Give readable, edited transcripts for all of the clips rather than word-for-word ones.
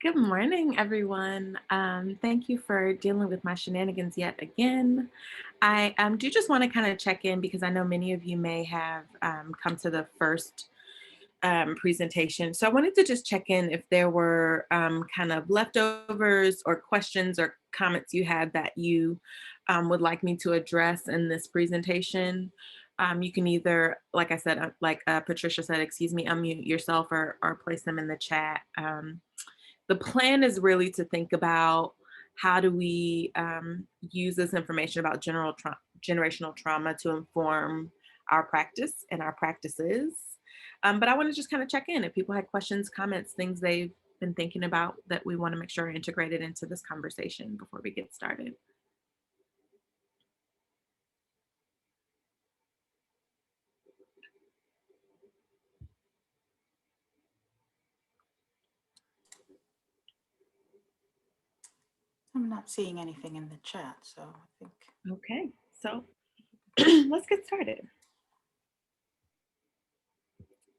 Good morning, everyone. Thank you for dealing with my shenanigans yet again. I do just want to kind of check in because I know many of you may have come to the first presentation. So I wanted to just check in if there were kind of leftovers or questions or comments you had that you would like me to address in this presentation. You can either, like I said, Patricia said, excuse me, unmute yourself or place them in the chat. The plan is really to think about how do we use this information about generational trauma to inform our practice and our practices. But I want to just kind of check in if people had questions, comments, things they've been thinking about that we want to make sure are integrated into this conversation before we get started. I'm not seeing anything in the chat, so I think. Okay, so let's get started.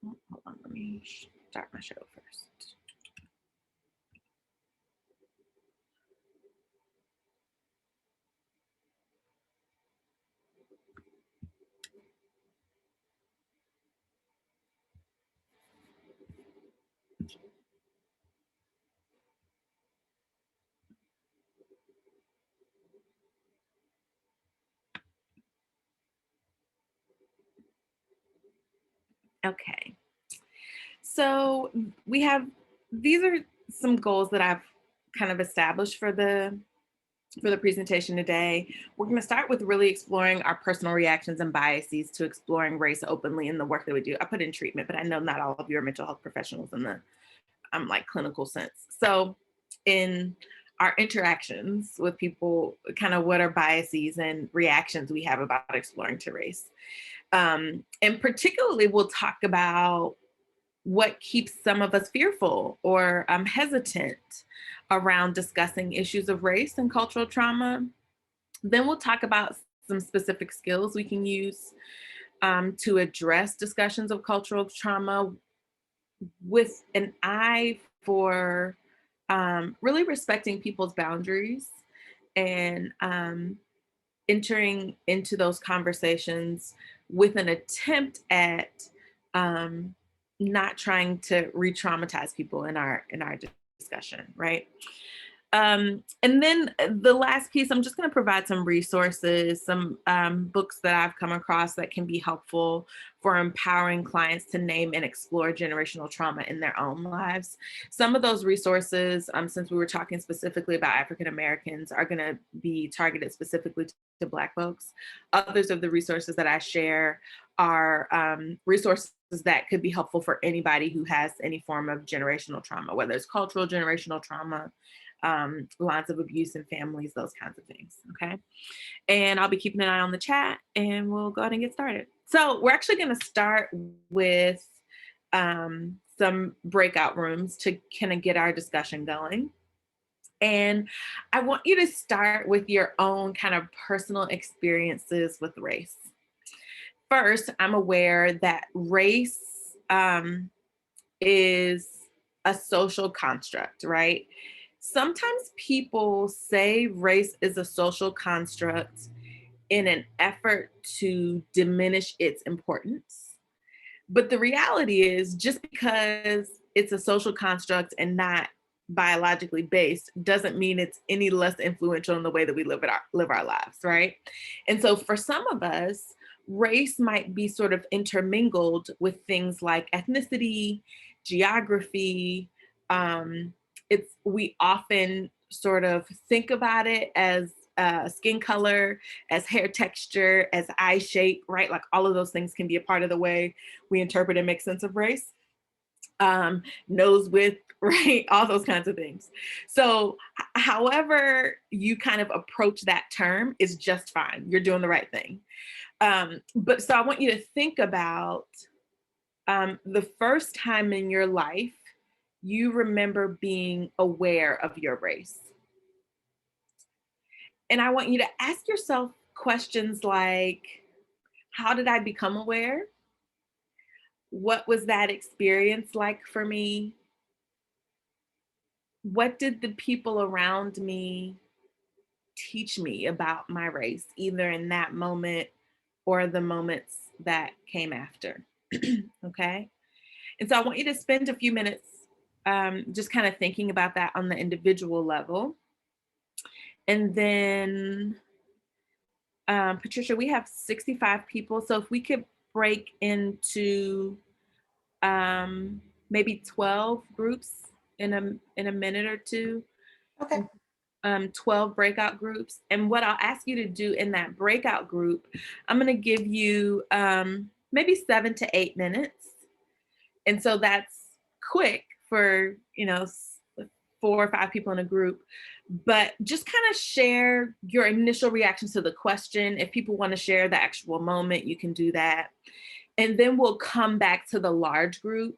Hold on, let me start my show first. Okay, so these are some goals that I've kind of established for the presentation today. We're going to start with really exploring our personal reactions and biases to exploring race openly in the work that we do. I put in treatment, but I know not all of you are mental health professionals in the like clinical sense. So in our interactions with people, kind of what are biases and reactions we have about exploring to race. And particularly we'll talk about what keeps some of us fearful or hesitant around discussing issues of race and cultural trauma. Then we'll talk about some specific skills we can use to address discussions of cultural trauma with an eye for really respecting people's boundaries and entering into those conversations with an attempt at not trying to re-traumatize people in our discussion, right? And then the last piece, I'm just going to provide some resources, some books that I've come across that can be helpful for empowering clients to name and explore generational trauma in their own lives. Some of those resources, since we were talking specifically about African Americans, are going to be targeted specifically to Black folks. Others of the resources that I share are resources that could be helpful for anybody who has any form of generational trauma, whether it's cultural generational trauma, lines of abuse in families, those kinds of things. Okay. And I'll be keeping an eye on the chat and we'll go ahead and get started. So we're actually going to start with some breakout rooms to kind of get our discussion going. And I want you to start with your own kind of personal experiences with race. First, I'm aware that race is a social construct, right? Sometimes people say race is a social construct in an effort to diminish its importance. But the reality is, just because it's a social construct and not biologically based doesn't mean it's any less influential in the way that we live our lives, right? And so for some of us, race might be sort of intermingled with things like ethnicity, geography. We often sort of think about it as skin color, as hair texture, as eye shape, right? Like all of those things can be a part of the way we interpret and make sense of race. Nose width, right? All those kinds of things. So however you kind of approach that term is just fine. You're doing the right thing. But so I want you to think about the first time in your life you remember being aware of your race. And I want you to ask yourself questions like, how did I become aware? What was that experience like for me? what did the people around me teach me about my race, either in that moment or the moments that came after? Okay. And so I want you to spend a few minutes just kind of thinking about that on the individual level. And then, Patricia, we have 65 people. So if we could break into maybe 12 groups in a minute or two, Okay. 12 breakout groups. And what I'll ask you to do in that breakout group, I'm going to give you maybe 7 to 8 minutes. And so that's quick for, 4 or 5 people in a group. But just kind of share your initial reactions to the question. If people want to share the actual moment, you can do that. And then we'll come back to the large group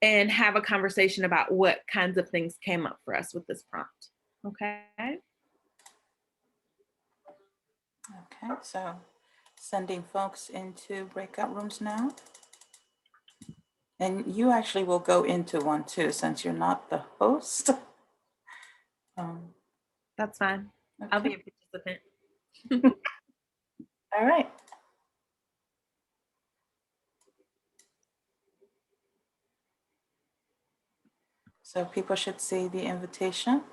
and have a conversation about what kinds of things came up for us with this prompt. Okay. Okay. So sending folks into breakout rooms now. And you actually will go into one too, since you're not the host. That's fine. Okay. I'll be a participant. All right. So people should see the invitation.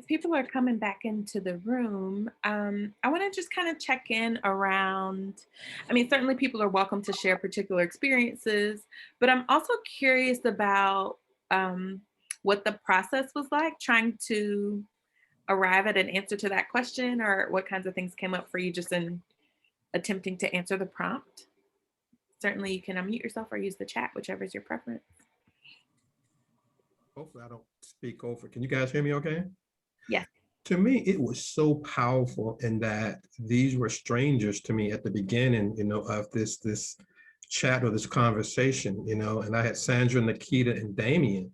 As people are coming back into the room, I want to just kind of check in around. I mean, certainly people are welcome to share particular experiences, but I'm also curious about um, what the process was like trying to arrive at an answer to that question, or what kinds of things came up for you just in attempting to answer the prompt. Certainly, you can unmute yourself or use the chat, whichever is your preference. Hopefully I don't speak over. Can you guys hear me okay? Yes. To me, it was so powerful in that these were strangers to me at the beginning, of this chat or this conversation, and I had Sandra, Nikita, and Damien,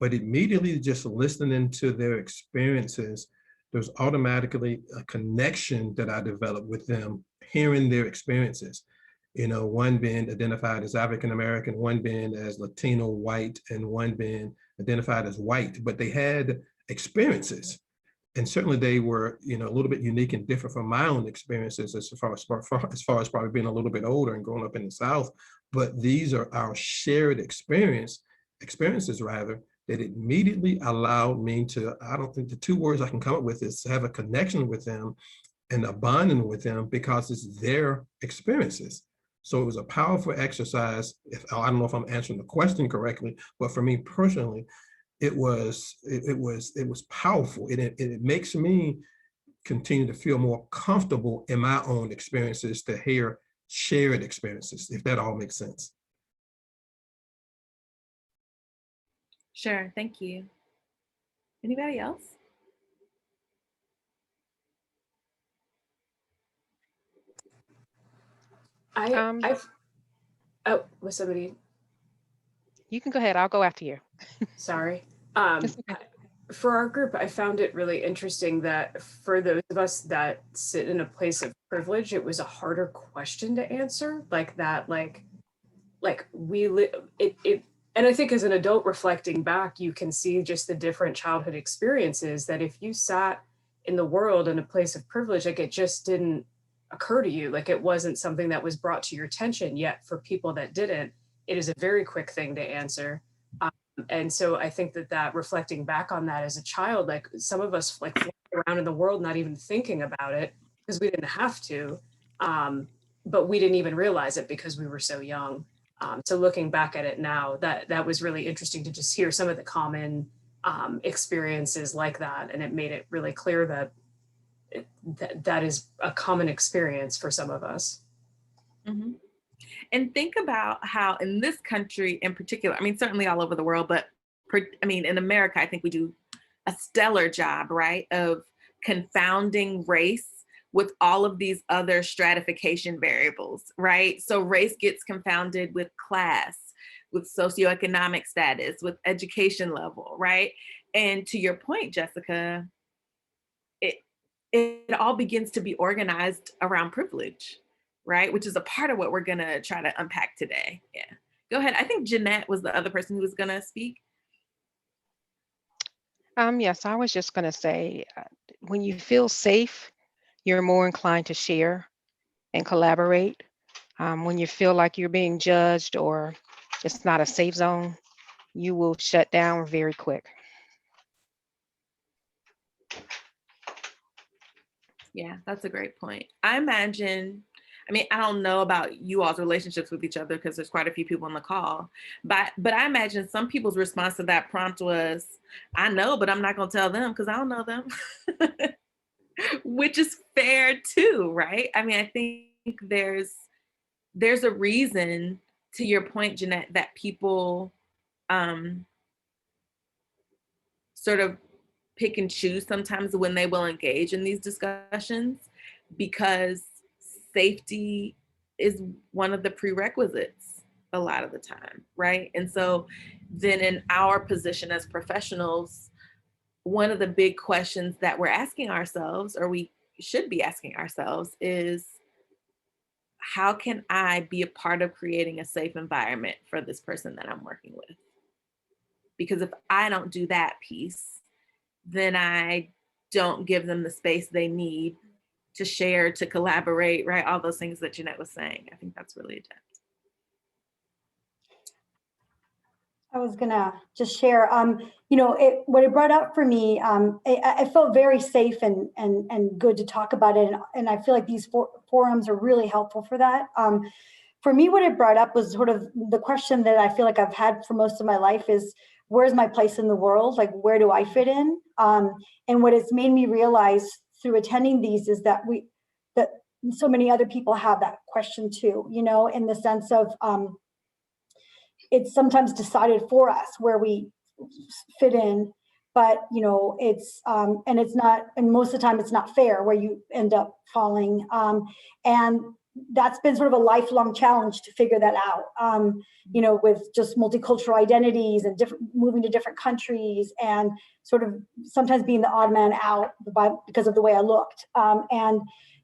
but immediately just listening to their experiences, there's automatically a connection that I developed with them, hearing their experiences. One being identified as African American, one being as Latino white, and one being identified as white, but they had experiences. And certainly they were, a little bit unique and different from my own experiences as far as probably being a little bit older and growing up in the South. But these are our shared experiences rather, that immediately allowed me to, I don't think the two words I can come up with is to have a connection with them and a bonding with them because it's their experiences. So it was a powerful exercise. I don't know if I'm answering the question correctly, but for me personally, it was powerful. It makes me continue to feel more comfortable in my own experiences to hear shared experiences, if that all makes sense. Sure. Thank you. Anybody else? I've oh, was somebody? You can go ahead. I'll go after you. Sorry. It's okay. For our group, I found it really interesting that for those of us that sit in a place of privilege, it was a harder question to answer. Like that, like we live it. And I think as an adult reflecting back, you can see just the different childhood experiences that if you sat in the world in a place of privilege, like it just didn't occur to you, like it wasn't something that was brought to your attention. Yet for people that didn't, it is a very quick thing to answer. And so I think that reflecting back on that as a child, like some of us like flying around in the world not even thinking about it because we didn't have to, but we didn't even realize it because we were so young. So looking back at it now, that was really interesting to just hear some of the common experiences like that, and it made it really clear that that is a common experience for some of us. Mm-hmm. And think about how in this country in particular, I mean, certainly all over the world, but I mean, in America, I think we do a stellar job, right, of confounding race with all of these other stratification variables, right? So race gets confounded with class, with socioeconomic status, with education level, right? And to your point, Jessica, it all begins to be organized around privilege, right? Which is a part of what we're gonna try to unpack today. Yeah. Go ahead. I think Jeanette was the other person who was gonna speak. Yes, I was just going to say, when you feel safe, you're more inclined to share and collaborate. When you feel like you're being judged or it's not a safe zone, you will shut down very quick. Yeah, that's a great point. I mean, I don't know about you all's relationships with each other because there's quite a few people on the call, but I imagine some people's response to that prompt was, I know, but I'm not gonna tell them because I don't know them. Which is fair too, right? I mean, I think there's a reason, to your point, Jeanette, that people sort of pick and choose sometimes when they will engage in these discussions, because safety is one of the prerequisites a lot of the time, right? And so then in our position as professionals, one of the big questions that we're asking ourselves, or we should be asking ourselves, is how can I be a part of creating a safe environment for this person that I'm working with? Because if I don't do that piece, then I don't give them the space they need to share, to collaborate, right? All those things that Jeanette was saying. I think that's really adept. I was gonna just share, what it brought up for me, I felt very safe and good to talk about it. And I feel like these forums are really helpful for that. For me, what it brought up was sort of the question that I feel like I've had for most of my life is, where's my place in the world? Like, where do I fit in? And what it's made me realize through attending these is that that so many other people have that question too, in the sense of, it's sometimes decided for us where we fit in, but it's not, and most of the time it's not fair where you end up falling. And that's been sort of a lifelong challenge to figure that out, with just multicultural identities and moving to different countries, and sort of sometimes being the odd man out because of the way I looked, and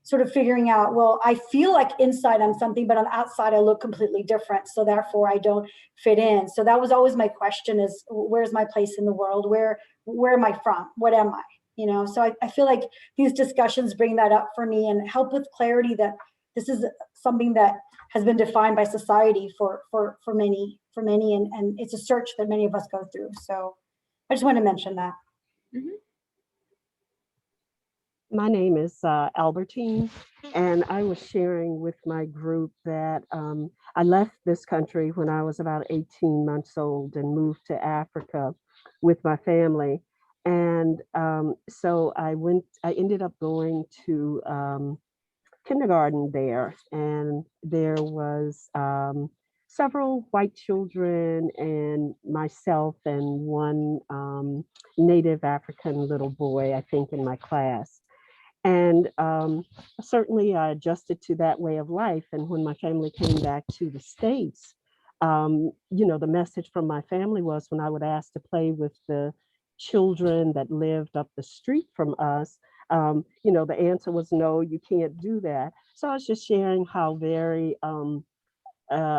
sort of figuring out, well, I feel like inside I'm something, but on the outside I look completely different. So therefore I don't fit in. So that was always my question is, where's my place in the world? Where am I from? What am I? So I feel like these discussions bring that up for me and help with clarity that this is something that has been defined by society for many, and it's a search that many of us go through. So I just want to mention that. Mhm. My name is Albertine, and I was sharing with my group that I left this country when I was about 18 months old and moved to Africa with my family. And so I ended up going to kindergarten there, and there was several white children and myself and one Native African little boy, I think, in my class. And certainly I adjusted to that way of life. And when my family came back to the States, the message from my family was, when I would ask to play with the children that lived up the street from us, the answer was, no, you can't do that. So I was just sharing how very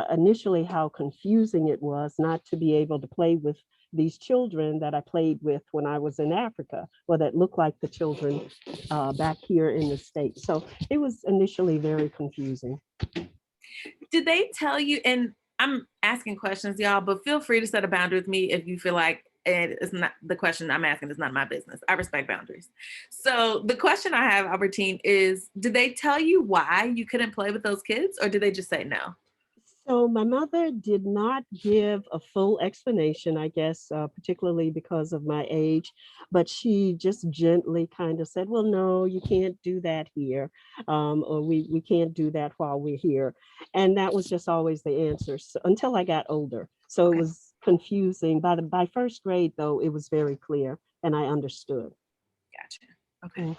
initially how confusing it was not to be able to play with these children that I played with when I was in Africa, or that looked like the children back here in the States. So it was initially very confusing. Did they tell you, and I'm asking questions, y'all, but feel free to set a boundary with me if you feel like it's not, the question I'm asking is not my business. I respect boundaries. So the question I have, Albertine, is, did they tell you why you couldn't play with those kids, or did they just say no? So my mother did not give a full explanation, I guess, particularly because of my age, but she just gently kind of said, well, no, you can't do that here, or we can't do that while we're here. And that was just always the answer, until I got older. So Okay. It was confusing. By first grade, though, it was very clear and I understood. Gotcha. Okay. Mhm.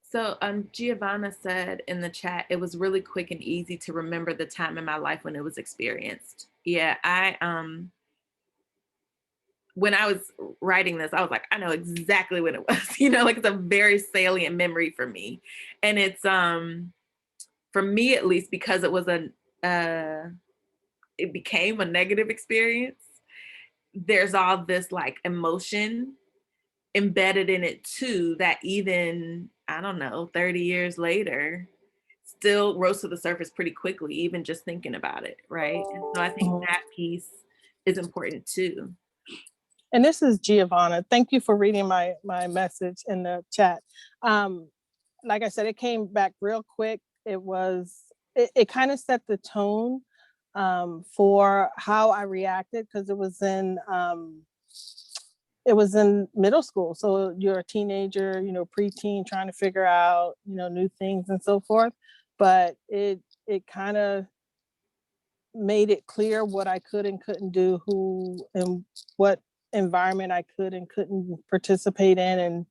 So Giovanna said in the chat, it was really quick and easy to remember the time in my life when it was experienced. Yeah, when I was writing this, I was like, I know exactly when it was, like it's a very salient memory for me. And it's for me at least, because it was it became a negative experience. There's all this like emotion embedded in it too, that even, I don't know, 30 years later, still rose to the surface pretty quickly, even just thinking about it, right? And so I think that piece is important too. And this is Giovanna. Thank you for reading my message in the chat. Like I said, it came back real quick. It kind of set the tone for how I reacted, because it was in middle school. So you're a teenager, preteen, trying to figure out, new things and so forth. But it kind of made it clear what I could and couldn't do, who and what environment I could and couldn't participate in,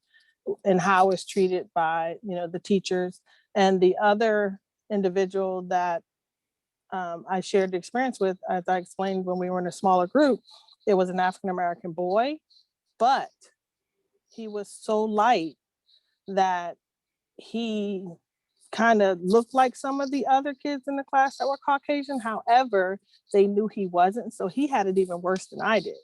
and how I was treated by, the teachers. And the other individual that I shared the experience with, as I explained when we were in a smaller group, it was an African-American boy, but he was so light that he kind of looked like some of the other kids in the class that were Caucasian. However, they knew he wasn't, so he had it even worse than I did.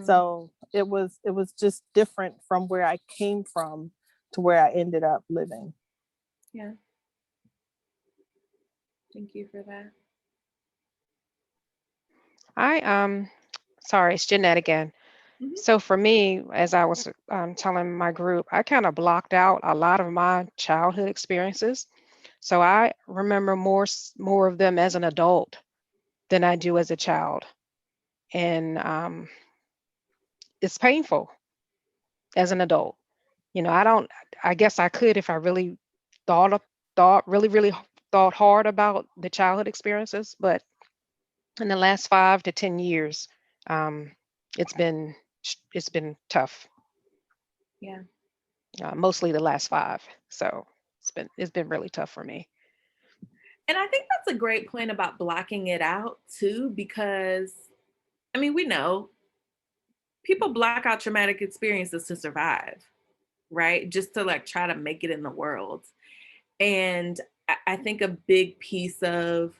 So it was just different from where I came from to where I ended up living. Yeah. Thank you for that. Sorry, it's Jeanette again. Mhm. So for me, as I was telling my group, I kind of blocked out a lot of my childhood experiences. So I remember more of them as an adult than I do as a child, and it's painful as an adult. I don't. I guess I could if I really thought of, thought really really thought hard about the childhood experiences, but in the last 5 to 10 years, um, it's been it's been tough. Yeah. Mostly the last 5. So it's been really tough for me. And I think that's a great point about blocking it out too, because I mean, we know people block out traumatic experiences to survive, right? Just to like try to make it in the world. And I think a big piece of,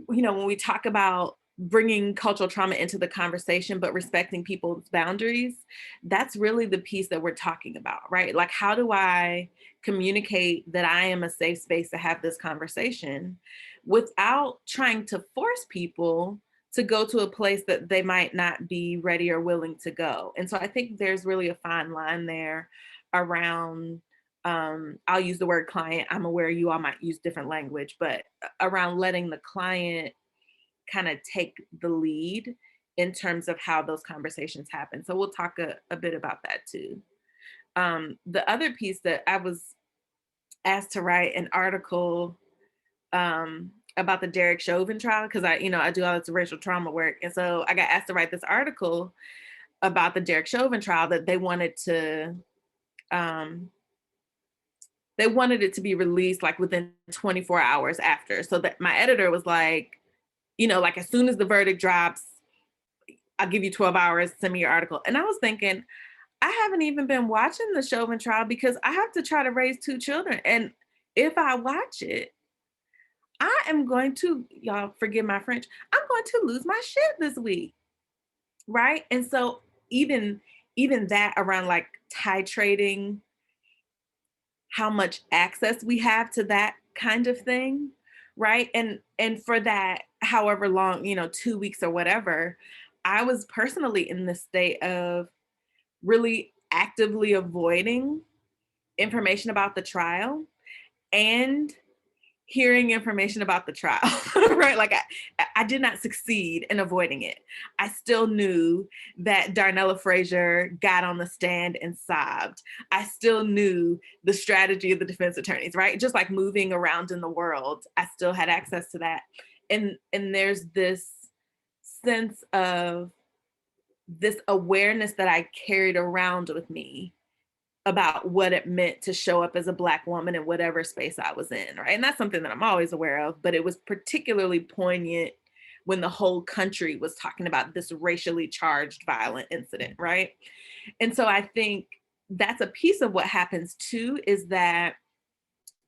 when we talk about bringing cultural trauma into the conversation, but respecting people's boundaries, that's really the piece that we're talking about, right? Like, how do I communicate that I am a safe space to have this conversation without trying to force people to go to a place that they might not be ready or willing to go? And so I think there's really a fine line there around, I'll use the word client. I'm aware you all might use different language, but around letting the client kind of take the lead in terms of how those conversations happen. So we'll talk a bit about that too. The other piece that I was asked to write an article about the Derek Chauvin trial, because I do all this racial trauma work. And so I got asked to write this article about the Derek Chauvin trial that um, they wanted it to be released like within 24 hours after. So that my editor was like, like as soon as the verdict drops, I'll give you 12 hours, send me your article. And I was thinking, I haven't even been watching the Chauvin trial because I have to try to raise 2 children. And if I watch it, I am going to, y'all forgive my French, I'm going to lose my shit this week. Right. And so even that around like titrating how much access we have to that kind of thing, right? And for that however long, 2 weeks or whatever, I was personally in the state of really actively avoiding information about the trial and hearing information about the trial, right? Like I did not succeed in avoiding it. I still knew that Darnella Frazier got on the stand and sobbed. I still knew the strategy of the defense attorneys, right? Just like moving around in the world, I still had access to that. And there's this sense of this awareness that I carried around with me about what it meant to show up as a Black woman in whatever space I was in, right? And that's something that I'm always aware of, but it was particularly poignant when the whole country was talking about this racially charged violent incident, right? And so I think that's a piece of what happens too, is that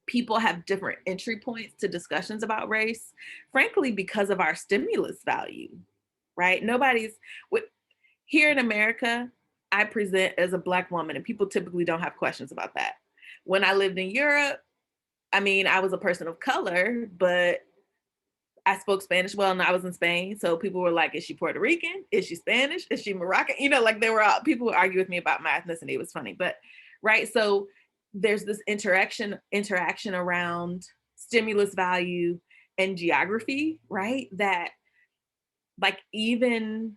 people have different entry points to discussions about race, frankly, because of our stimulus value, right? Here in America, I present as a Black woman, and people typically don't have questions about that. When I lived in Europe, I was a person of color, but I spoke Spanish well, and I was in Spain. So people were like, is she Puerto Rican? Is she Spanish? Is she Moroccan? Like people would argue with me about my ethnicity. It was funny, but right. So there's this interaction around stimulus value and geography, right? That like even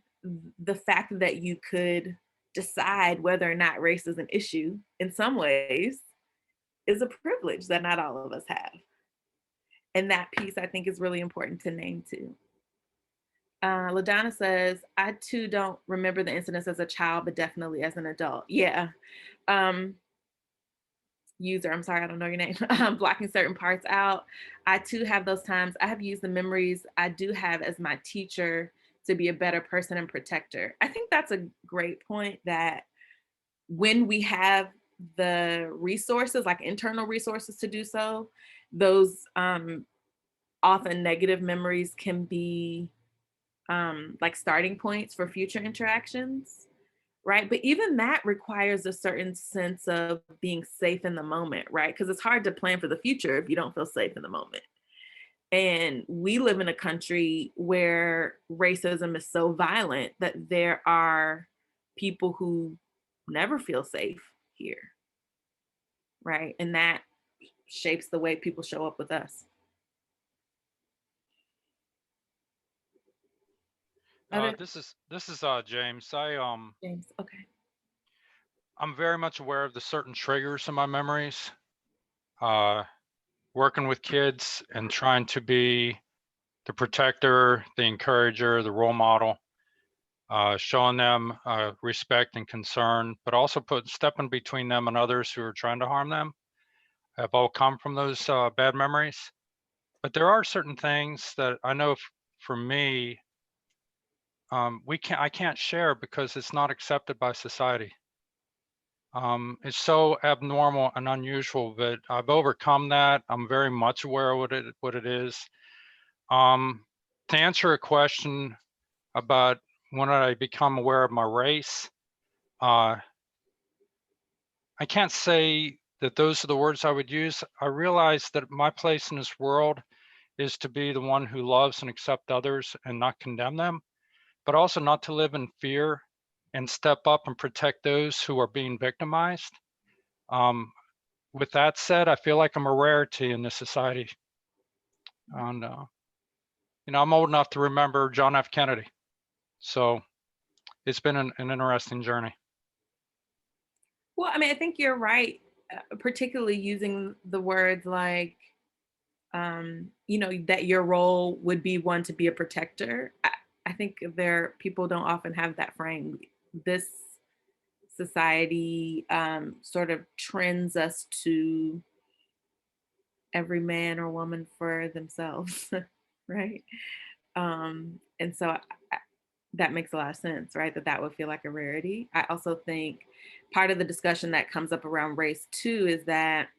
the fact that you could decide whether or not race is an issue in some ways is a privilege that not all of us have. And that piece I think is really important to name too. LaDonna says, I too don't remember the incidents as a child, but definitely as an adult. Yeah. User, I'm sorry, I don't know your name. Blocking certain parts out. I too have those times. I have used the memories I do have as my teacher to be a better person and protector. I think that's a great point, that when we have the resources, like internal resources to do so, those often negative memories can be like starting points for future interactions, right? But even that requires a certain sense of being safe in the moment, right? Because it's hard to plan for the future if you don't feel safe in the moment. And we live in a country where racism is so violent that there are people who never feel safe here, right? And that shapes the way people show up with us. Other This is James. James, okay. I'm very much aware of the certain triggers in my memories. Working with kids and trying to be the protector, the encourager, the role model, showing them respect and concern, but also stepping between them and others who are trying to harm them, have all come from those bad memories. But there are certain things that I know for me, I can't share because it's not accepted by society. It's so abnormal and unusual, but I've overcome that. I'm very much aware of what it is. To answer a question about when did I become aware of my race, I can't say that those are the words I would use. I realize that my place in this world is to be the one who loves and accepts others and not condemn them, but also not to live in fear and step up and protect those who are being victimized. With that said, I feel like I'm a rarity in this society. And, I'm old enough to remember John F. Kennedy. So it's been an interesting journey. Well, I mean, I think you're right, particularly using the words like, that your role would be one to be a protector. I think people don't often have that frame. This society sort of trends us to every man or woman for themselves, right? And so that makes a lot of sense, right? That would feel like a rarity. I also think part of the discussion that comes up around race too is that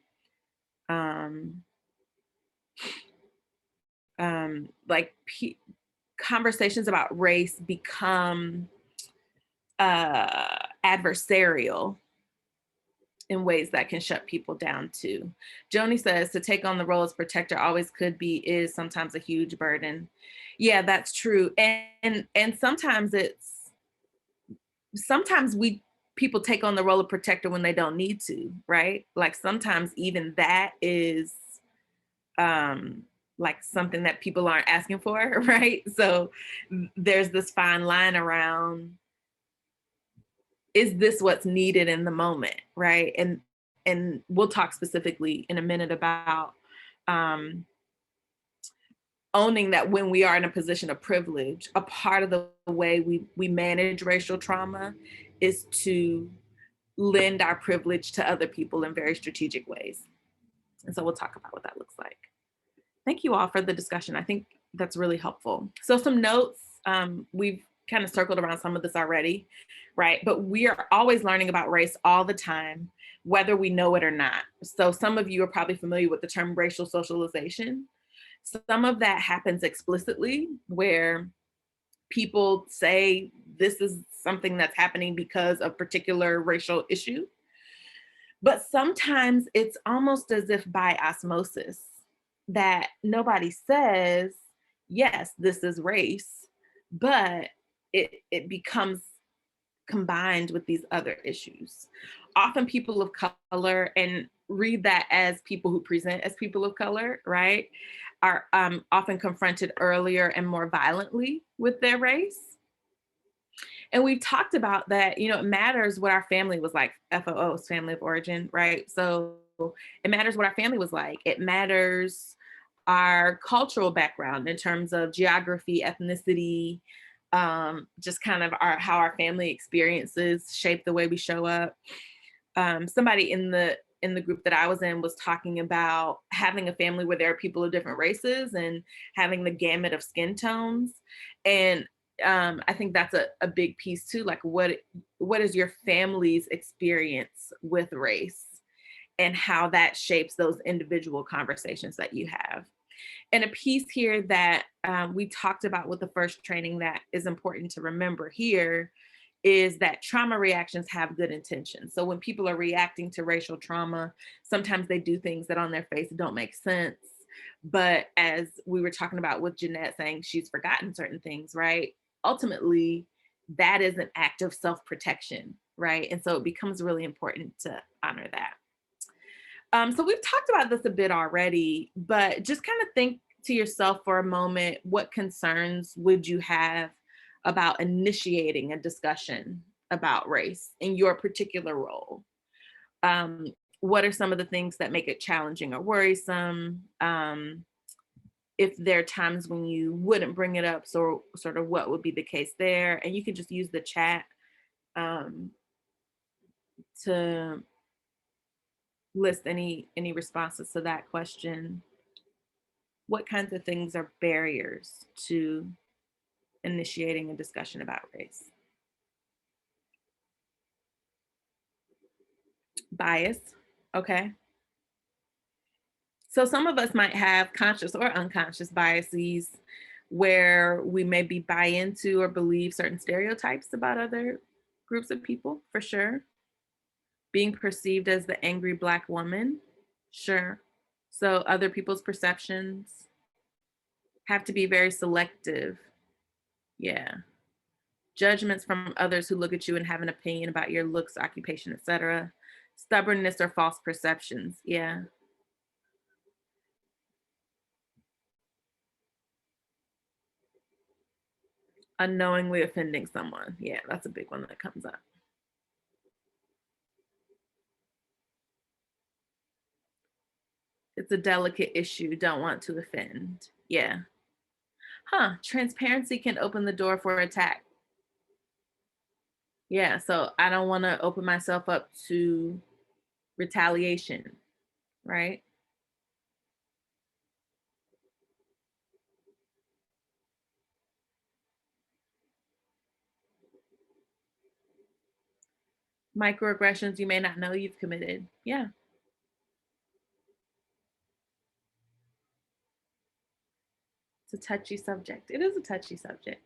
conversations about race become adversarial in ways that can shut people down too. Joni says to take on the role as protector always could be, is sometimes a huge burden. Yeah, that's true. And sometimes people take on the role of protector when they don't need to, right? Like sometimes even that is like something that people aren't asking for, right? So there's this fine line around, is this what's needed in the moment, right? And we'll talk specifically in a minute about owning that when we are in a position of privilege, a part of the way we manage racial trauma is to lend our privilege to other people in very strategic ways. And so we'll talk about what that looks like. Thank you all for the discussion. I think that's really helpful. So some notes, we've kind of circled around some of this already, right? But we are always learning about race all the time, whether we know it or not. So some of you are probably familiar with the term racial socialization. Some of that happens explicitly where people say this is something that's happening because of particular racial issue. But sometimes it's almost as if by osmosis, that nobody says, yes, this is race, but it becomes combined with these other issues. Often people of color, and read that as people who present as people of color, right, are often confronted earlier and more violently with their race. And we've talked about that, it matters what our family was like, FOO's family of origin, right? So it matters what our family was like. It matters our cultural background in terms of geography, ethnicity, just kind of how our family experiences shape the way we show up. Somebody in the group that I was in was talking about having a family where there are people of different races and having the gamut of skin tones. And I think that's a big piece too. Like what is your family's experience with race and how that shapes those individual conversations that you have. And a piece here that we talked about with the first training that is important to remember here is that trauma reactions have good intentions. So when people are reacting to racial trauma, sometimes they do things that on their face don't make sense. But as we were talking about with Jeanette saying she's forgotten certain things, right? Ultimately, that is an act of self-protection, right? And so it becomes really important to honor that. So we've talked about this a bit already, but just kind of think to yourself for a moment, what concerns would you have about initiating a discussion about race in your particular role? What are some of the things that make it challenging or worrisome? If there are times when you wouldn't bring it up, so sort of what would be the case there? And you can just use the chat to list any responses to that question. What kinds of things are barriers to initiating a discussion about race? Bias, okay. So some of us might have conscious or unconscious biases where we maybe buy into or believe certain stereotypes about other groups of people, for sure. Being perceived as the angry Black woman, sure. So other people's perceptions have to be very selective. Yeah. Judgments from others who look at you and have an opinion about your looks, occupation, etc. Stubbornness or false perceptions. Yeah. Unknowingly offending someone. Yeah, that's a big one that comes up. It's a delicate issue. Don't want to offend. Yeah. Transparency can open the door for attack. Yeah, so I don't want to open myself up to retaliation, right? Microaggressions you may not know you've committed. Yeah. It's a touchy subject. It is a touchy subject.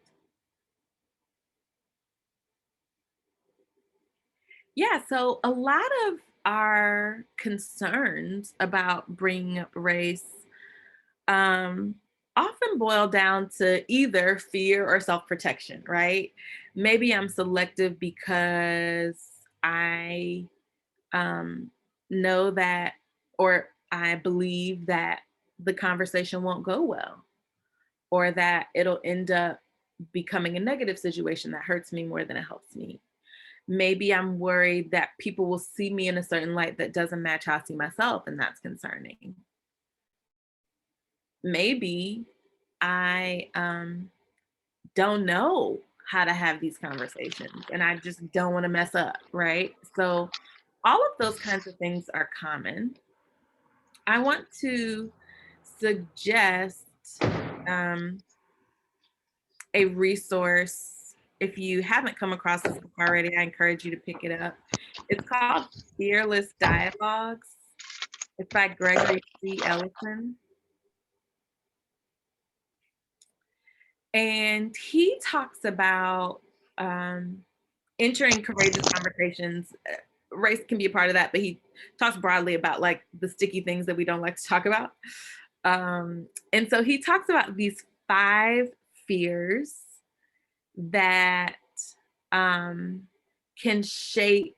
Yeah, so a lot of our concerns about bringing up race often boil down to either fear or self-protection, right? Maybe I'm selective because I know that, or I believe that the conversation won't go well, or that it'll end up becoming a negative situation that hurts me more than it helps me. Maybe I'm worried that people will see me in a certain light that doesn't match how I see myself, and that's concerning. Maybe I don't know how to have these conversations and I just don't want to mess up, right? So all of those kinds of things are common. I want to suggest a resource. If you haven't come across this book already, I encourage you to pick it up. It's called Fearless Dialogues. It's by Gregory C. Ellison. And he talks about entering courageous conversations. Race can be a part of that, but he talks broadly about like the sticky things that we don't like to talk about. And so he talks about these 5 fears that can shape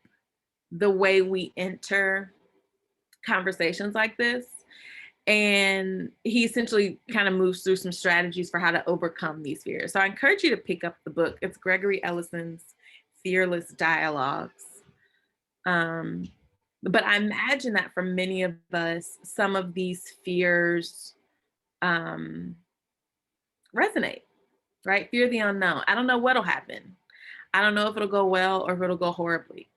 the way we enter conversations like this. And he essentially kind of moves through some strategies for how to overcome these fears. So I encourage you to pick up the book. It's Gregory Ellison's Fearless Dialogues. But I imagine that for many of us, some of these fears resonate, right? Fear the unknown. I don't know what'll happen. I don't know if it'll go well or if it'll go horribly.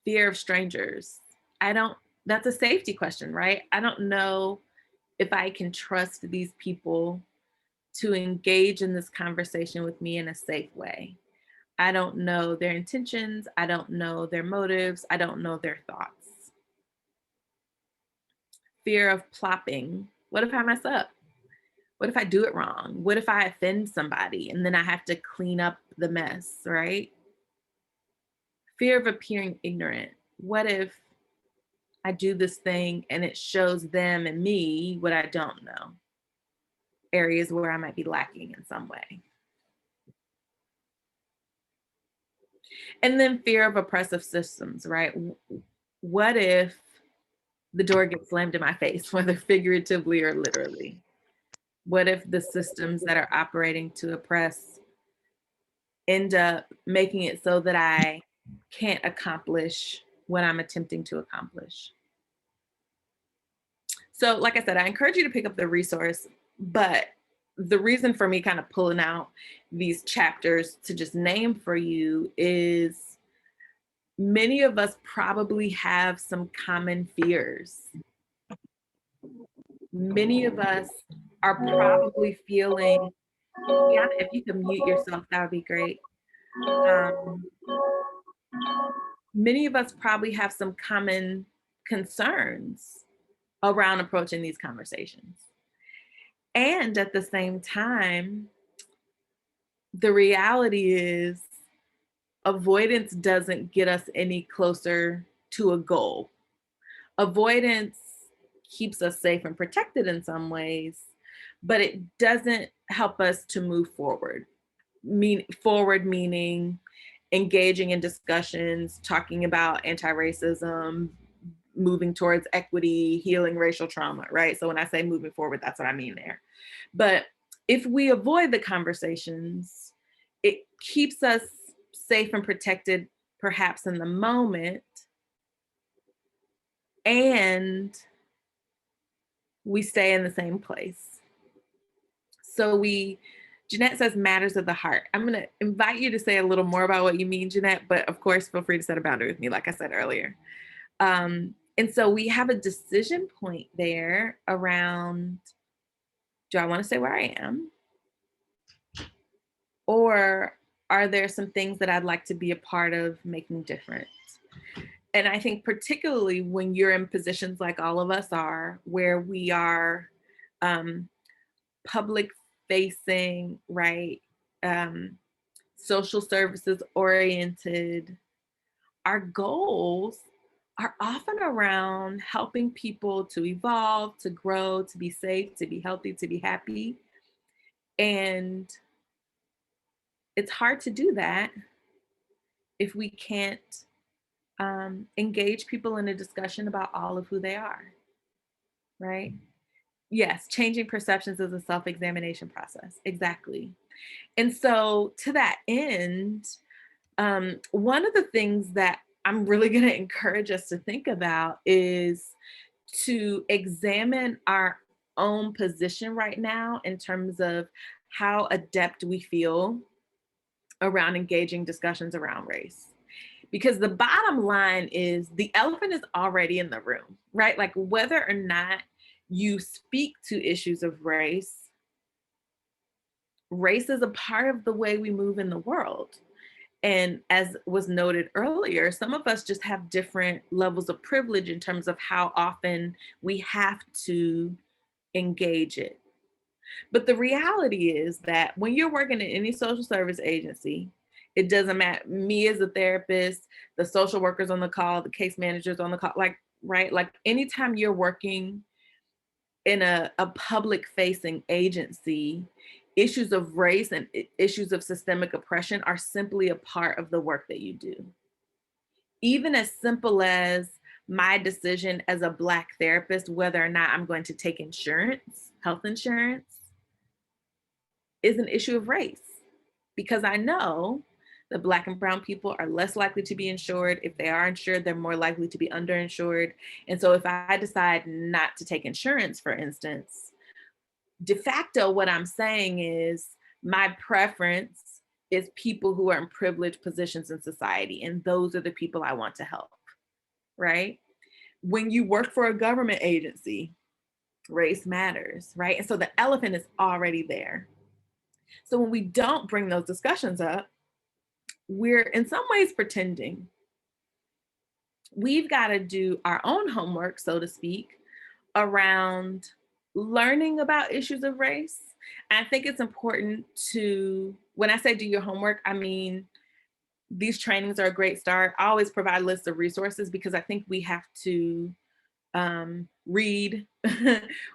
Fear of strangers. That's a safety question, right? I don't know if I can trust these people to engage in this conversation with me in a safe way. I don't know their intentions. I don't know their motives. I don't know their thoughts. Fear of plopping. What if I mess up? What if I do it wrong? What if I offend somebody and then I have to clean up the mess, right? Fear of appearing ignorant. What if I do this thing and it shows them and me what I don't know, areas where I might be lacking in some way. And then fear of oppressive systems, right? What if the door gets slammed in my face, whether figuratively or literally? What if the systems that are operating to oppress end up making it so that I can't accomplish what I'm attempting to accomplish? So, like I said, I encourage you to pick up the resource, but the reason for me kind of pulling out these chapters to just name for you is many of us probably have some common fears. Many of us are probably feeling, yeah, if you can mute yourself, that would be great. Many of us probably have some common concerns around approaching these conversations. And at the same time, the reality is avoidance doesn't get us any closer to a goal. Avoidance keeps us safe and protected in some ways, but it doesn't help us to move forward. Forward meaning engaging in discussions, talking about anti-racism, moving towards equity, healing racial trauma, right? So when I say moving forward, that's what I mean there. But if we avoid the conversations, it keeps us safe and protected, perhaps in the moment, and we stay in the same place. So Jeanette says matters of the heart. I'm going to invite you to say a little more about what you mean, Jeanette, but of course, feel free to set a boundary with me, like I said earlier. And so we have a decision point there around, do I want to stay where I am? Or are there some things that I'd like to be a part of making difference? And I think particularly when you're in positions like all of us are, where we are public facing, right? Social services oriented, our goals are often around helping people to evolve, to grow, to be safe, to be healthy, to be happy. And it's hard to do that if we can't engage people in a discussion about all of who they are, right? Yes, changing perceptions is a self-examination process, exactly. And so to that end, one of the things that I'm really going to encourage us to think about is to examine our own position right now in terms of how adept we feel around engaging discussions around race. Because the bottom line is the elephant is already in the room, right? Like whether or not you speak to issues of race, race is a part of the way we move in the world. And as was noted earlier, some of us just have different levels of privilege in terms of how often we have to engage it. But the reality is that when you're working in any social service agency, it doesn't matter, me as a therapist, the social workers on the call, the case managers on the call, like, right? Like anytime you're working in a public facing agency, issues of race and issues of systemic oppression are simply a part of the work that you do. Even as simple as my decision as a Black therapist, whether or not I'm going to take insurance, health insurance, is an issue of race. Because I know that Black and brown people are less likely to be insured. If they are insured, they're more likely to be underinsured. And so if I decide not to take insurance, for instance, de facto, what I'm saying is my preference is people who are in privileged positions in society. And those are the people I want to help, right? When you work for a government agency, race matters, right? And so the elephant is already there. So when we don't bring those discussions up, we're in some ways pretending. We've got to do our own homework, so to speak, around learning about issues of race. And I think it's important to, when I say do your homework, I mean, these trainings are a great start. I always provide lists of resources because I think we have to read.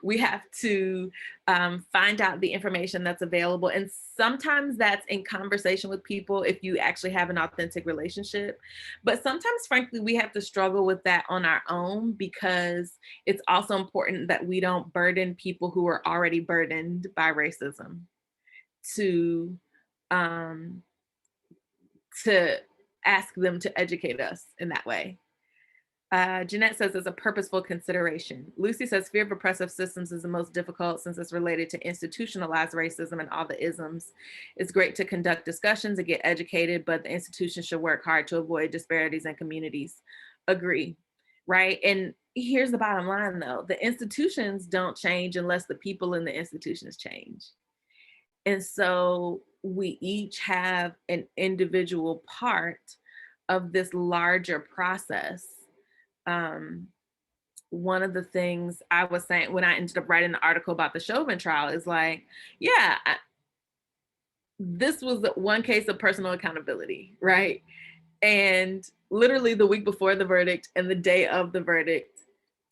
We have to find out the information that's available. And sometimes that's in conversation with people if you actually have an authentic relationship. But sometimes, frankly, we have to struggle with that on our own, because it's also important that we don't burden people who are already burdened by racism to ask them to educate us in that way. Jeanette says it's a purposeful consideration. Lucy says fear of oppressive systems is the most difficult since it's related to institutionalized racism and all the isms. It's great to conduct discussions and get educated, but the institutions should work hard to avoid disparities in communities. Agree, right? And here's the bottom line though, the institutions don't change unless the people in the institutions change. And so we each have an individual part of this larger process. One of the things I was saying when I ended up writing the article about the Chauvin trial is like, yeah, this was one case of personal accountability, right? And literally the week before the verdict and the day of the verdict,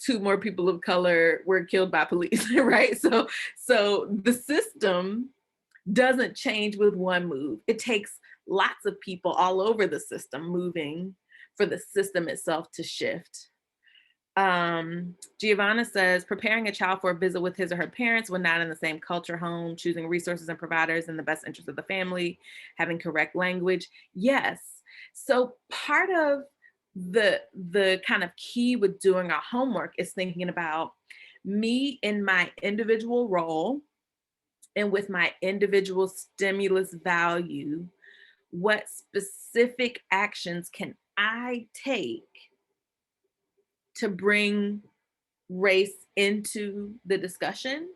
2 more people of color were killed by police, right? So the system doesn't change with one move. It takes lots of people all over the system moving for the system itself to shift. Giovanna says, preparing a child for a visit with his or her parents when not in the same culture home, choosing resources and providers in the best interest of the family, having correct language. Yes. So part of the kind of key with doing our homework is thinking about me in my individual role and with my individual stimulus value, what specific actions can I take to bring race into the discussion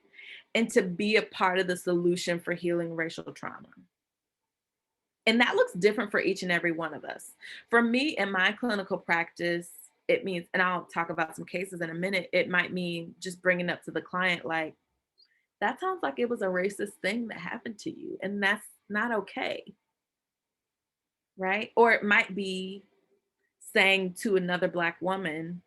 and to be a part of the solution for healing racial trauma. And that looks different for each and every one of us. For me, in my clinical practice, it means, and I'll talk about some cases in a minute, it might mean just bringing up to the client, like, that sounds like it was a racist thing that happened to you, and that's not okay, right? Or it might be saying to another Black woman,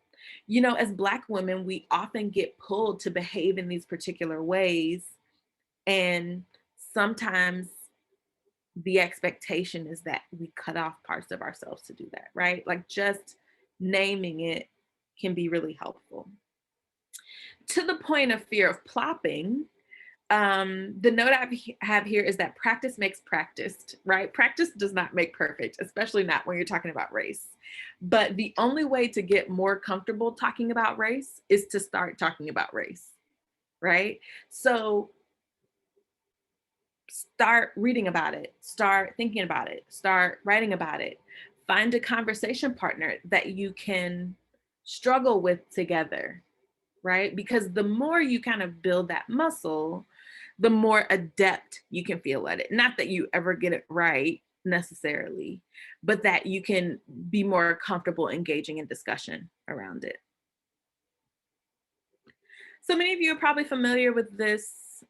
you know, as Black women, we often get pulled to behave in these particular ways. And sometimes the expectation is that we cut off parts of ourselves to do that, right? Like just naming it can be really helpful. To the point of fear of plopping, the note I have here is that practice makes practiced, right? Practice does not make perfect, especially not when you're talking about race. But the only way to get more comfortable talking about race is to start talking about race, right? So start reading about it, start thinking about it, start writing about it. Find a conversation partner that you can struggle with together, right? Because the more you kind of build that muscle, the more adept you can feel at it. Not that you ever get it right necessarily, but that you can be more comfortable engaging in discussion around it. So many of you are probably familiar with this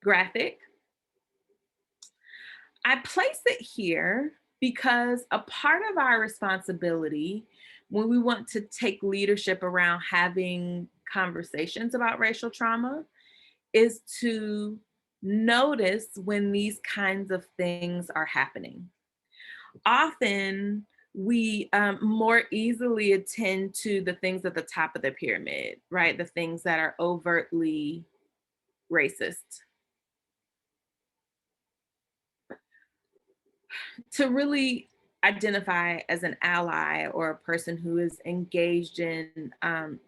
graphic. I place it here because a part of our responsibility when we want to take leadership around having conversations about racial trauma is to notice when these kinds of things are happening. Often we more easily attend to the things at the top of the pyramid, right? The things that are overtly racist. To really identify as an ally or a person who is engaged in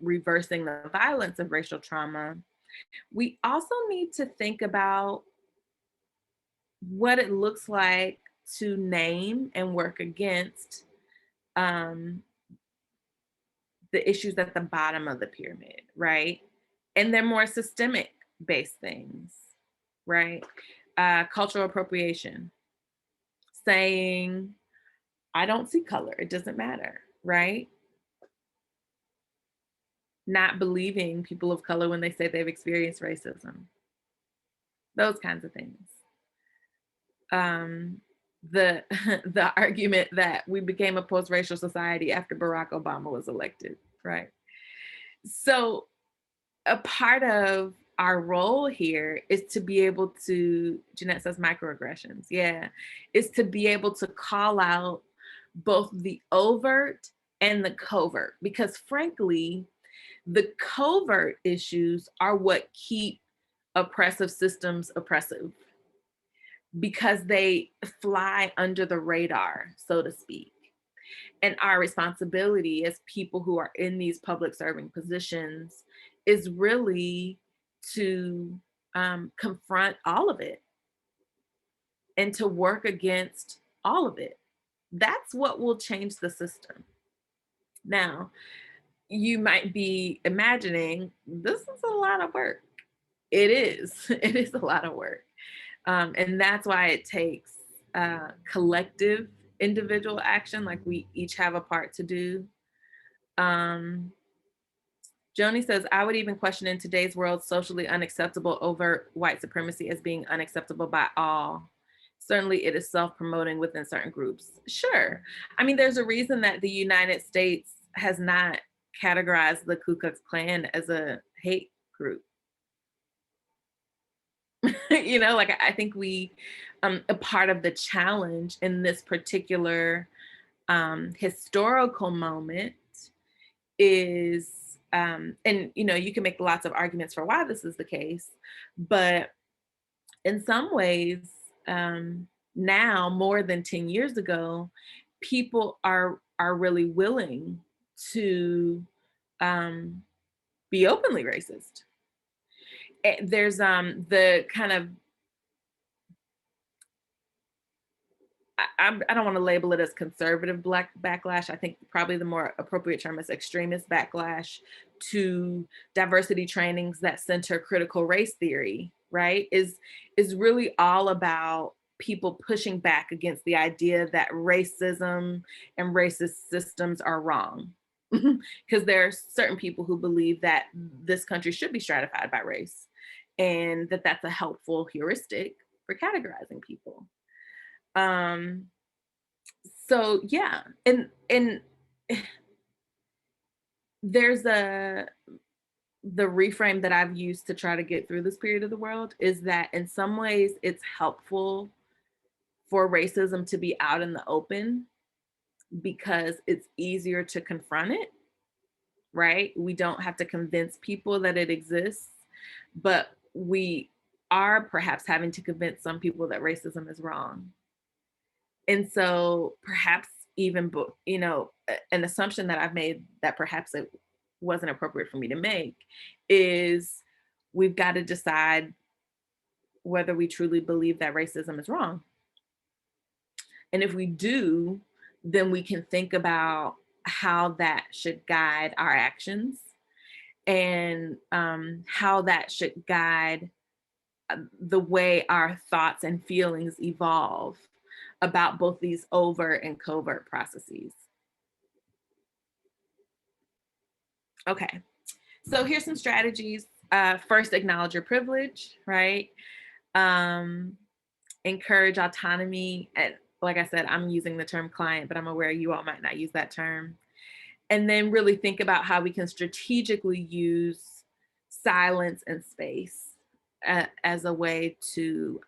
reversing the violence of racial trauma, we also need to think about what it looks like to name and work against the issues at the bottom of the pyramid, right? And they're more systemic based things, right? Cultural appropriation, saying, I don't see color, it doesn't matter, right? Not believing people of color when they say they've experienced racism. Those kinds of things. the the argument that we became a post-racial society after Barack Obama was elected, right? So a part of our role here is to be able to, Jeanette says microaggressions, yeah, is to be able to call out both the overt and the covert, because frankly, the covert issues are what keep oppressive systems oppressive, because they fly under the radar, so to speak. And our responsibility as people who are in these public serving positions is really to confront all of it and to work against all of it. That's what will change the system. Now, you might be imagining this is a lot of work. It is. It is a lot of work. And that's why it takes collective individual action, like we each have a part to do. Joni says, I would even question in today's world socially unacceptable overt white supremacy as being unacceptable by all. Certainly it is self-promoting within certain groups. Sure. I mean, there's a reason that the United States has not categorized the Ku Klux Klan as a hate group. You know, like I think we, a part of the challenge in this particular historical moment is, and you know, you can make lots of arguments for why this is the case, but in some ways, now more than 10 years ago, people are really willing to be openly racist. There's the kind of, I don't want to label it as conservative Black backlash. I think probably the more appropriate term is extremist backlash to diversity trainings that center critical race theory, right? Is really all about people pushing back against the idea that racism and racist systems are wrong. Because there are certain people who believe that this country should be stratified by race, and that that's a helpful heuristic for categorizing people. So yeah, and there's the reframe that I've used to try to get through this period of the world is that in some ways it's helpful for racism to be out in the open because it's easier to confront it, right? We don't have to convince people that it exists, but we are perhaps having to convince some people that racism is wrong. And so perhaps even, you know, an assumption that I've made that perhaps it wasn't appropriate for me to make is we've got to decide whether we truly believe that racism is wrong. And if we do, then we can think about how that should guide our actions and how that should guide the way our thoughts and feelings evolve about both these overt and covert processes. Okay, so here's some strategies. First, acknowledge your privilege, right? Encourage autonomy. And like I said, I'm using the term client, but I'm aware you all might not use that term. And then really think about how we can strategically use silence and space as a way to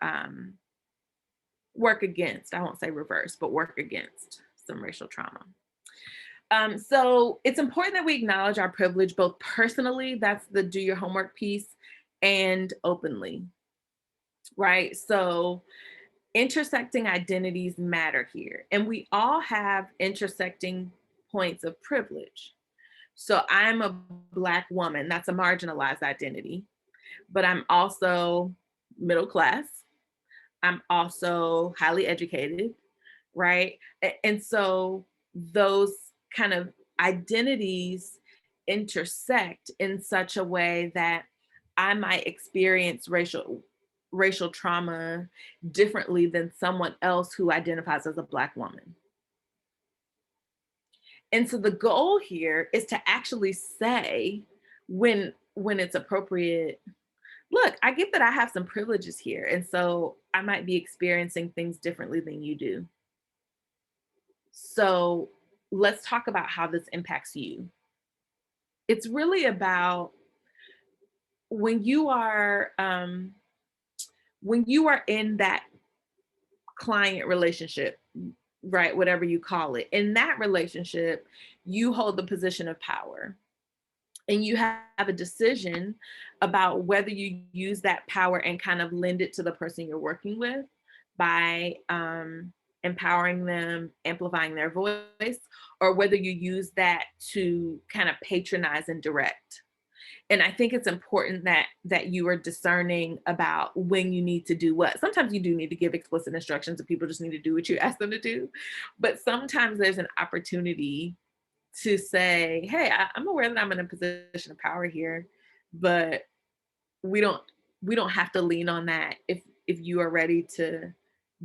work against, I won't say reverse, but work against some racial trauma. So it's important that we acknowledge our privilege, both personally, that's the do your homework piece, and openly, right? So intersecting identities matter here. And we all have intersecting points of privilege. So I'm a Black woman, that's a marginalized identity, but I'm also middle class. I'm also highly educated, right? And so those kind of identities intersect in such a way that I might experience racial trauma differently than someone else who identifies as a Black woman. And so the goal here is to actually say when it's appropriate, look, I get that I have some privileges here. And so I might be experiencing things differently than you do. So let's talk about how this impacts you. It's really about when you are in that client relationship, right? Whatever you call it. In that relationship, you hold the position of power. And you have a decision about whether you use that power and kind of lend it to the person you're working with by empowering them, amplifying their voice, or whether you use that to kind of patronize and direct. And I think it's important that you are discerning about when you need to do what. Sometimes you do need to give explicit instructions and people just need to do what you ask them to do. But sometimes there's an opportunity to say, hey, I'm aware that I'm in a position of power here, but we don't have to lean on that if you are ready to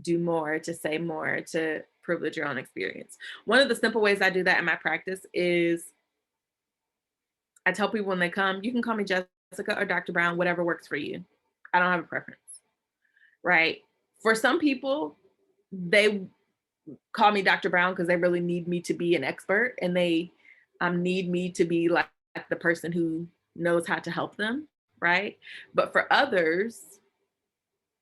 do more, to say more, to privilege your own experience. One of the simple ways I do that in my practice is I tell people when they come, you can call me Jessica or Dr. Brown, whatever works for you. I don't have a preference, right? For some people, they call me Dr. Brown because they really need me to be an expert and they need me to be like the person who knows how to help them, right? But for others,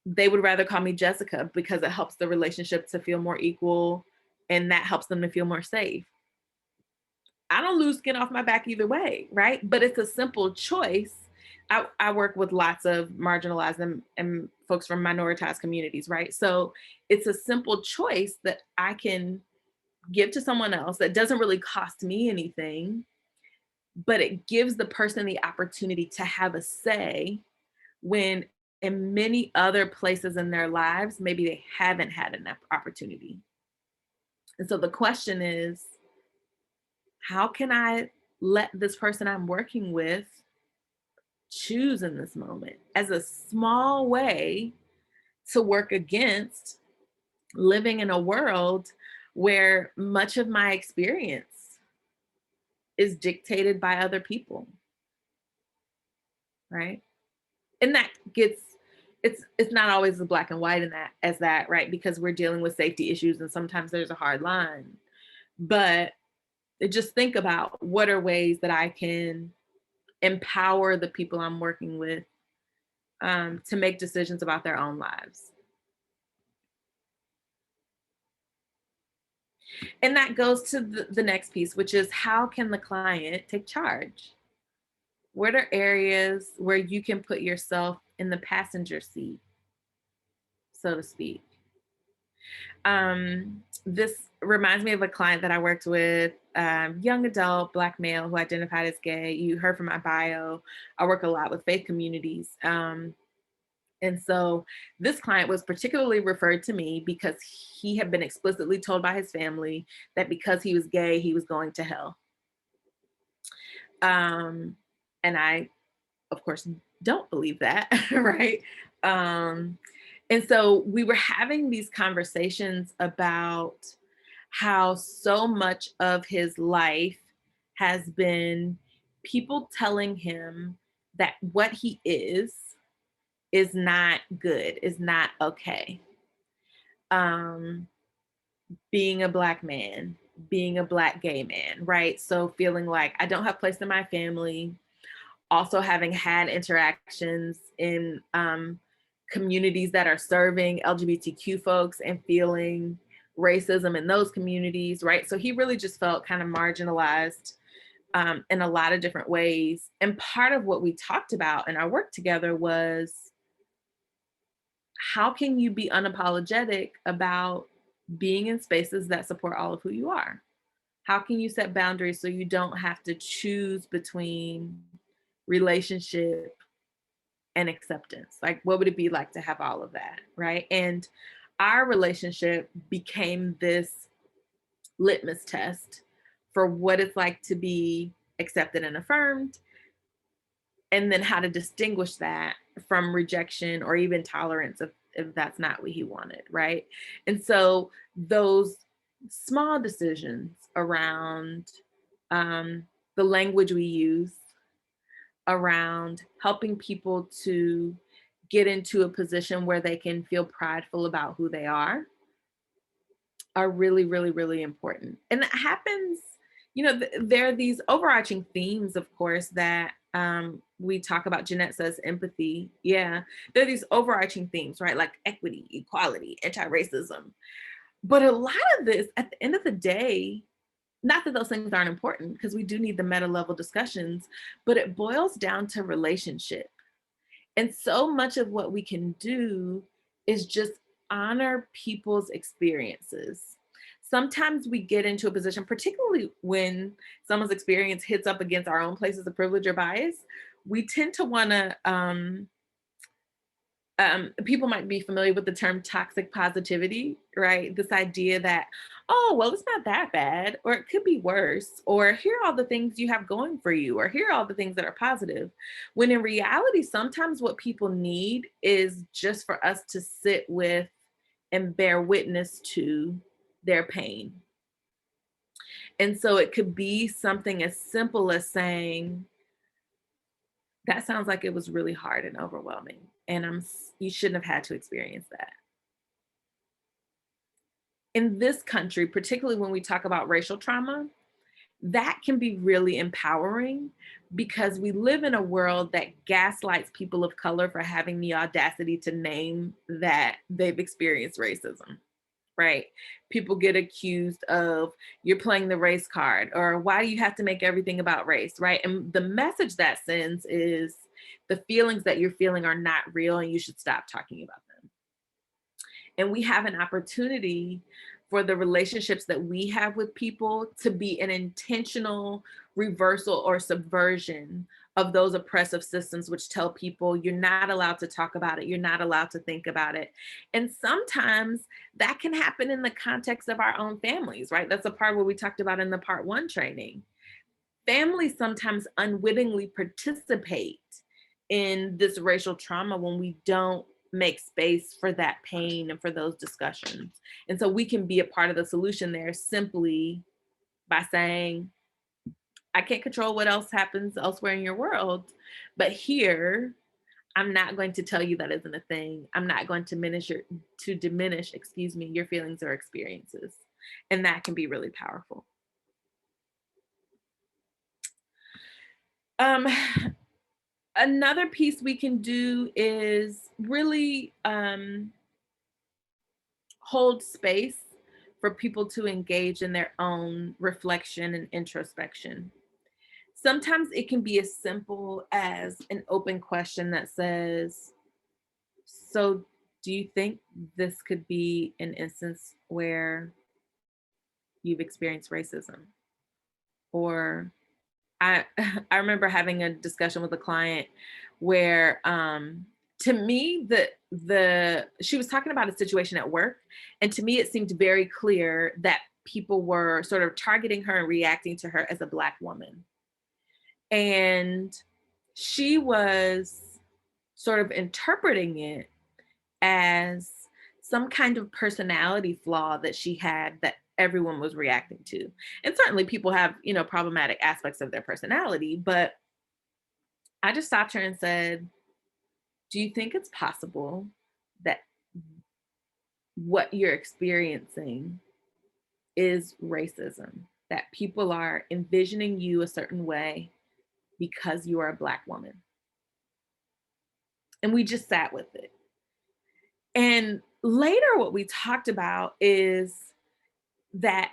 they would rather call me Jessica because it helps the relationship to feel more equal and that helps them to feel more safe. I don't lose skin off my back either way, right? But it's a simple choice. I work with lots of marginalized and folks from minoritized communities, right? So it's a simple choice that I can give to someone else that doesn't really cost me anything, but it gives the person the opportunity to have a say when in many other places in their lives, maybe they haven't had an opportunity. And so the question is, how can I let this person I'm working with choose in this moment as a small way to work against living in a world where much of my experience is dictated by other people, right? And that gets, it's not always as black and white in that as that, right? Because we're dealing with safety issues and sometimes there's a hard line. But just think about what are ways that I can empower the people I'm working with to make decisions about their own lives. And that goes to the next piece, which is how can the client take charge? What are areas where you can put yourself in the passenger seat, so to speak? This reminds me of a client that I worked with, young adult, Black male who identified as gay. You heard from my bio. I work a lot with faith communities. And so this client was particularly referred to me because he had been explicitly told by his family that because he was gay, he was going to hell. And I, of course, don't believe that, right? And so we were having these conversations about how so much of his life has been people telling him that what he is not good, is not okay. Being a Black man, being a Black gay man, right? So feeling like I don't have place in my family, also having had interactions in communities that are serving LGBTQ folks and feeling racism in those communities, right? So he really just felt kind of marginalized in a lot of different ways. And part of what we talked about in our work together was, how can you be unapologetic about being in spaces that support all of who you are? How can you set boundaries so you don't have to choose between relationship and acceptance? Like, what would it be like to have all of that, right? And our relationship became this litmus test for what it's like to be accepted and affirmed, and then how to distinguish that from rejection or even tolerance if that's not what he wanted, right? And so those small decisions around the language we use, around helping people to get into a position where they can feel prideful about who they are really, really, really important. And that happens, you know, there are these overarching themes, of course, that we talk about. Jeanette says empathy. Yeah, there are these overarching themes, right? Like equity, equality, anti-racism. But a lot of this, at the end of the day, not that those things aren't important, because we do need the meta level discussions, but it boils down to relationship. And so much of what we can do is just honor people's experiences. Sometimes we get into a position, particularly when someone's experience hits up against our own places of privilege or bias, we tend to want to, people might be familiar with the term toxic positivity, right? This idea that, oh, well, it's not that bad, or it could be worse, or here are all the things you have going for you, or here are all the things that are positive. When in reality, sometimes what people need is just for us to sit with and bear witness to their pain. And so it could be something as simple as saying, that sounds like it was really hard and overwhelming, and you shouldn't have had to experience that. In this country, particularly when we talk about racial trauma, that can be really empowering, because we live in a world that gaslights people of color for having the audacity to name that they've experienced racism, right? People get accused of, you're playing the race card, or why do you have to make everything about race, right? And the message that sends is the feelings that you're feeling are not real and you should stop talking about them. And we have an opportunity for the relationships that we have with people to be an intentional reversal or subversion of those oppressive systems which tell people you're not allowed to talk about it, you're not allowed to think about it. And sometimes that can happen in the context of our own families, right? That's a part where we talked about in the part 1 training. Families sometimes unwittingly participate in this racial trauma when we don't make space for that pain and for those discussions. And so we can be a part of the solution there simply by saying, I can't control what else happens elsewhere in your world, but here, I'm not going to tell you that isn't a thing. I'm not going to diminish your feelings or experiences. And that can be really powerful. Another piece we can do is really hold space for people to engage in their own reflection and introspection. Sometimes it can be as simple as an open question that says, so do you think this could be an instance where you've experienced racism? Or I remember having a discussion with a client where to me, she was talking about a situation at work, and to me it seemed very clear that people were sort of targeting her and reacting to her as a Black woman. And she was sort of interpreting it as some kind of personality flaw that she had that everyone was reacting to. And certainly people have, you know, problematic aspects of their personality, but I just stopped her and said, do you think it's possible that what you're experiencing is racism, that people are envisioning you a certain way because you are a Black woman? And we just sat with it. And later what we talked about is that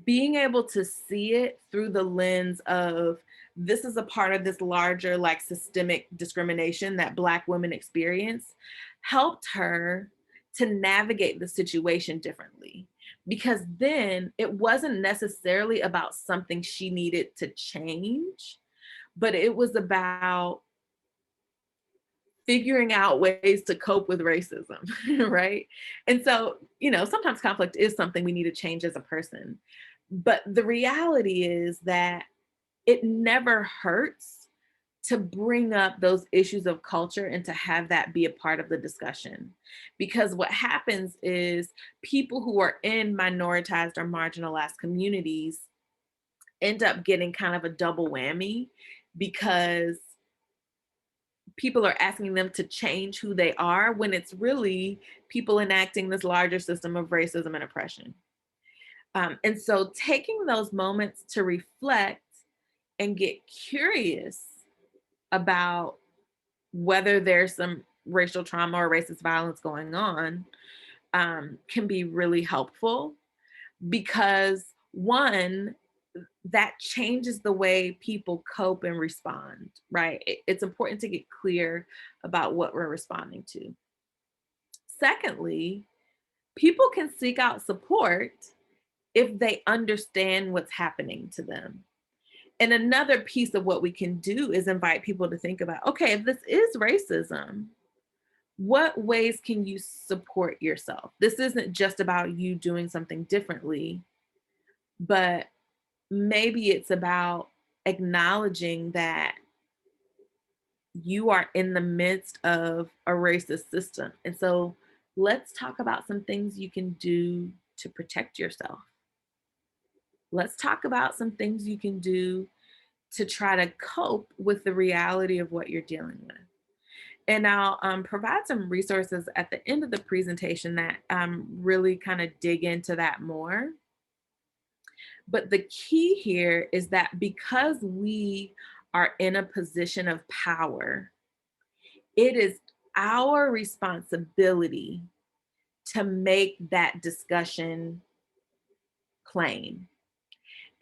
being able to see it through the lens of, this is a part of this larger like systemic discrimination that Black women experience, helped her to navigate the situation differently. Because then it wasn't necessarily about something she needed to change, but it was about figuring out ways to cope with racism, right? And so, you know, sometimes conflict is something we need to change as a person. But the reality is that it never hurts to bring up those issues of culture and to have that be a part of the discussion. Because what happens is people who are in minoritized or marginalized communities end up getting kind of a double whammy, because people are asking them to change who they are when it's really people enacting this larger system of racism and oppression. And so taking those moments to reflect and get curious about whether there's some racial trauma or racist violence going on can be really helpful, because one, that changes the way people cope and respond, right? It's important to get clear about what we're responding to. Secondly, people can seek out support if they understand what's happening to them. And another piece of what we can do is invite people to think about, okay, if this is racism, what ways can you support yourself? This isn't just about you doing something differently, but maybe it's about acknowledging that you are in the midst of a racist system. And so let's talk about some things you can do to protect yourself. Let's talk about some things you can do to try to cope with the reality of what you're dealing with. And I'll provide some resources at the end of the presentation that really kind of dig into that more. But the key here is that because we are in a position of power, it is our responsibility to make that discussion plain.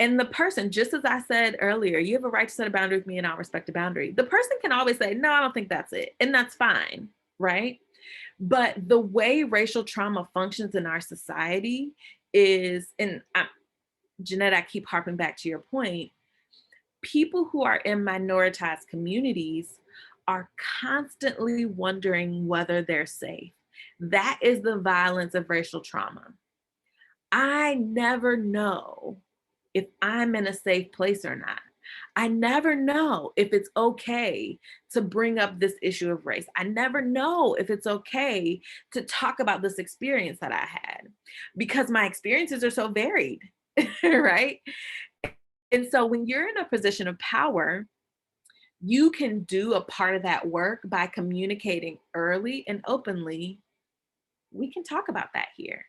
And the person, just as I said earlier, you have a right to set a boundary with me and I'll respect the boundary. The person can always say, no, I don't think that's it. And that's fine, right? But the way racial trauma functions in our society is, and Jeanette, I keep harping back to your point, people who are in minoritized communities are constantly wondering whether they're safe. That is the violence of racial trauma. I never know if I'm in a safe place or not. I never know if it's okay to bring up this issue of race. I never know if it's okay to talk about this experience that I had, because my experiences are so varied, right? And so when you're in a position of power, you can do a part of that work by communicating early and openly. We can talk about that here.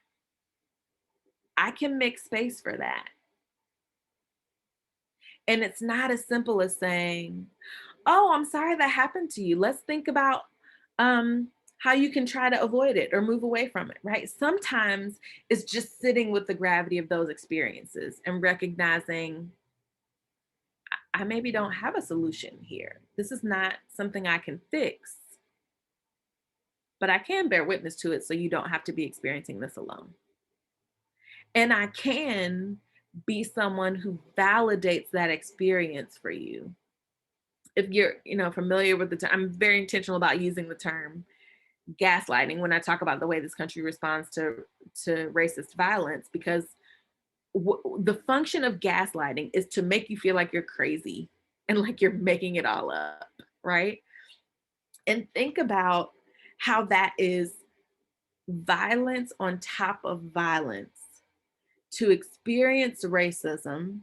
I can make space for that. And it's not as simple as saying, oh, I'm sorry that happened to you. Let's think about how you can try to avoid it or move away from it, right? Sometimes it's just sitting with the gravity of those experiences and recognizing I maybe don't have a solution here. This is not something I can fix, but I can bear witness to it so you don't have to be experiencing this alone. And I can be someone who validates that experience for you. If you're, familiar with the term, I'm very intentional about using the term gaslighting when I talk about the way this country responds to racist violence, because the function of gaslighting is to make you feel like you're crazy and like you're making it all up, right? And think about how that is violence on top of violence, to experience racism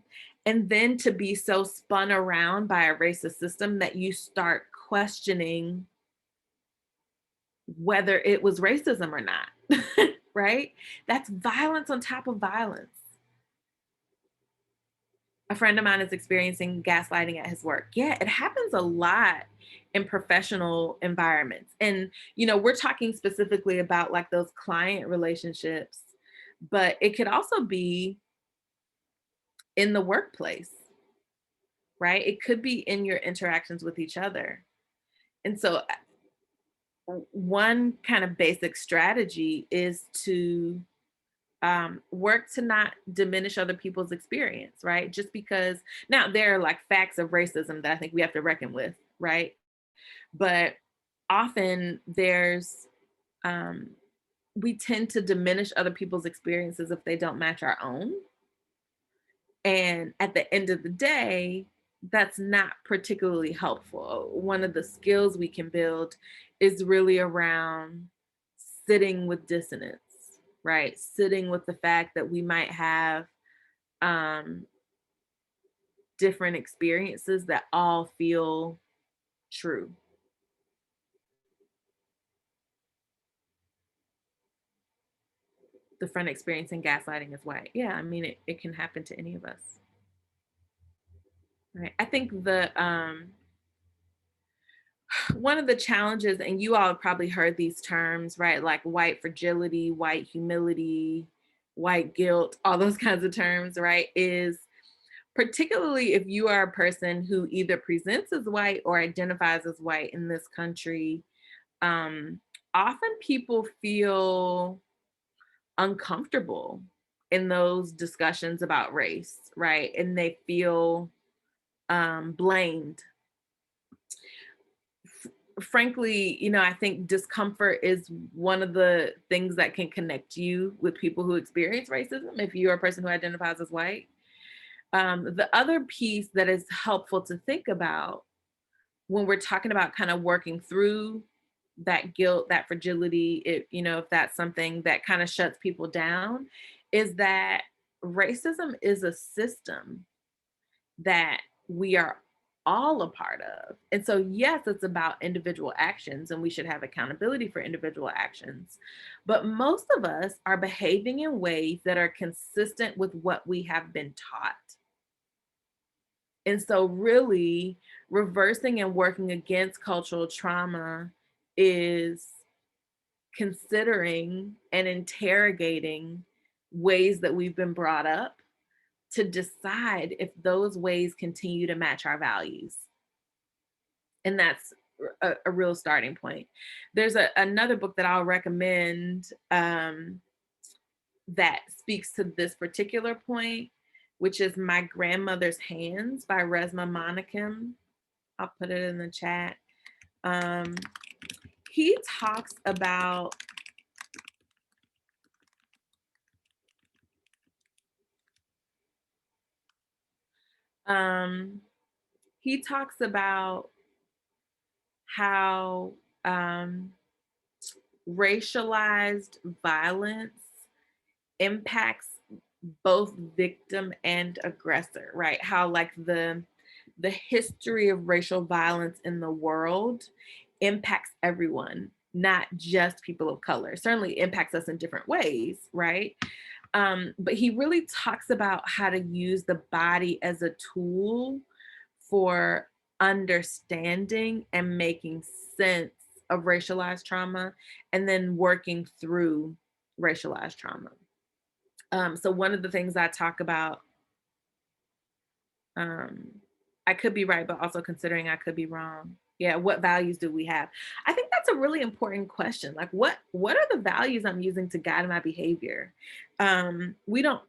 and then to be so spun around by a racist system that you start questioning whether it was racism or not, right? That's violence on top of violence. A friend of mine is experiencing gaslighting at his work. Yeah, it happens a lot in professional environments. And, we're talking specifically about like those client relationships, but it could also be in the workplace, right? It could be in your interactions with each other. And so one kind of basic strategy is to work to not diminish other people's experience, right? Just because now there are like facts of racism that I think we have to reckon with, right? But often we tend to diminish other people's experiences if they don't match our own. And at the end of the day, that's not particularly helpful. One of the skills we can build is really around sitting with dissonance, right? Sitting with the fact that we might have different experiences that all feel true. the friend experiencing gaslighting is white. Yeah, I mean, it can happen to any of us. Right. I think one of the challenges, and you all have probably heard these terms, right? Like white fragility, white humility, white guilt, all those kinds of terms, right? Is particularly if you are a person who either presents as white or identifies as white in this country, often people feel uncomfortable in those discussions about race, right? And they feel blamed. Frankly, I think discomfort is one of the things that can connect you with people who experience racism if you're a person who identifies as white. The other piece that is helpful to think about when we're talking about kind of working through that guilt, that fragility, if that's something that kind of shuts people down, is that racism is a system that we are all a part of. And so, yes, it's about individual actions and we should have accountability for individual actions. But most of us are behaving in ways that are consistent with what we have been taught. And so, really, reversing and working against cultural trauma is considering and interrogating ways that we've been brought up to decide if those ways continue to match our values. And that's a real starting point. There's another book that I'll recommend that speaks to this particular point, which is My Grandmother's Hands by Resmaa Menakem. I'll put it in the chat. He talks about how racialized violence impacts both victim and aggressor, right? How like the history of racial violence in the world impacts everyone, not just people of color. Certainly impacts us in different ways, right? But he really talks about how to use the body as a tool for understanding and making sense of racialized trauma and then working through racialized trauma. So one of the things I talk about, I could be right, but also considering I could be wrong. Yeah, what values do we have? I think that's a really important question. Like, what are the values I'm using to guide my behavior? We don't,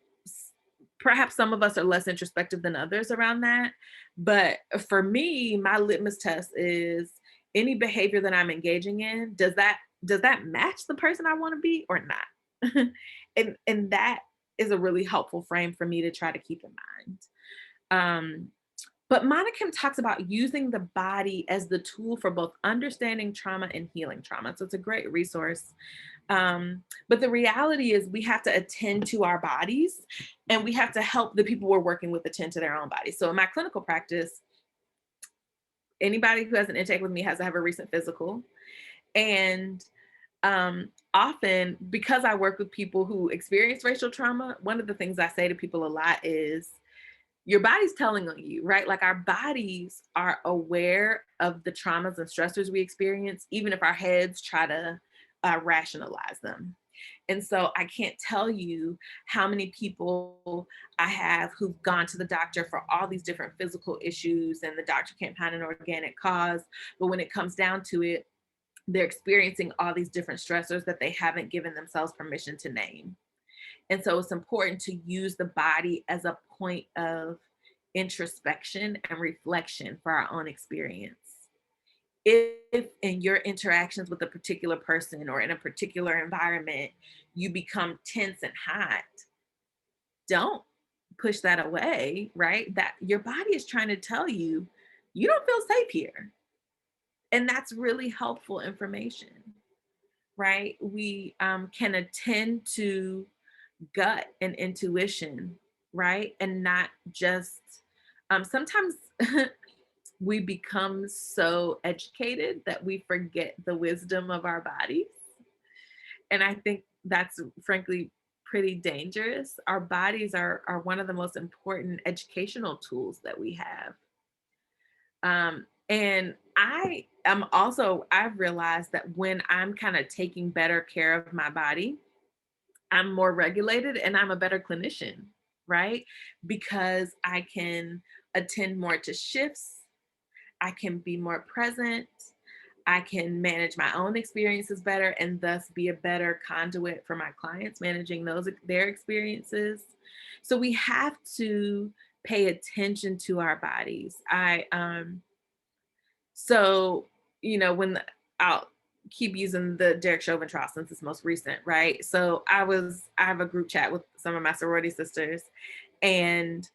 perhaps some of us are less introspective than others around that. But for me, my litmus test is any behavior that I'm engaging in, does that match the person I want to be or not? and that is a really helpful frame for me to try to keep in mind. But Menakem talks about using the body as the tool for both understanding trauma and healing trauma. So it's a great resource. But the reality is we have to attend to our bodies and we have to help the people we're working with attend to their own bodies. So in my clinical practice, anybody who has an intake with me has to have a recent physical. And often, because I work with people who experience racial trauma, one of the things I say to people a lot is, your body's telling on you, right? Like our bodies are aware of the traumas and stressors we experience, even if our heads try to rationalize them. And so I can't tell you how many people I have who've gone to the doctor for all these different physical issues and the doctor can't find an organic cause. But when it comes down to it, they're experiencing all these different stressors that they haven't given themselves permission to name. And so it's important to use the body as a point of introspection and reflection for our own experience. If in your interactions with a particular person or in a particular environment, you become tense and hot, don't push that away, right? That your body is trying to tell you, you don't feel safe here. And that's really helpful information, right? We can attend to gut and intuition, right? And not just, sometimes we become so educated that we forget the wisdom of our bodies. And I think that's frankly pretty dangerous. Our bodies are one of the most important educational tools that we have. And I've realized that when I'm kind of taking better care of my body, I'm more regulated and I'm a better clinician, right? Because I can attend more to shifts, I can be more present, I can manage my own experiences better, and thus be a better conduit for my clients, managing their experiences. So we have to pay attention to our bodies. So, I'll keep using the Derek Chauvin trial since it's most recent, right? So I have a group chat with some of my sorority sisters, and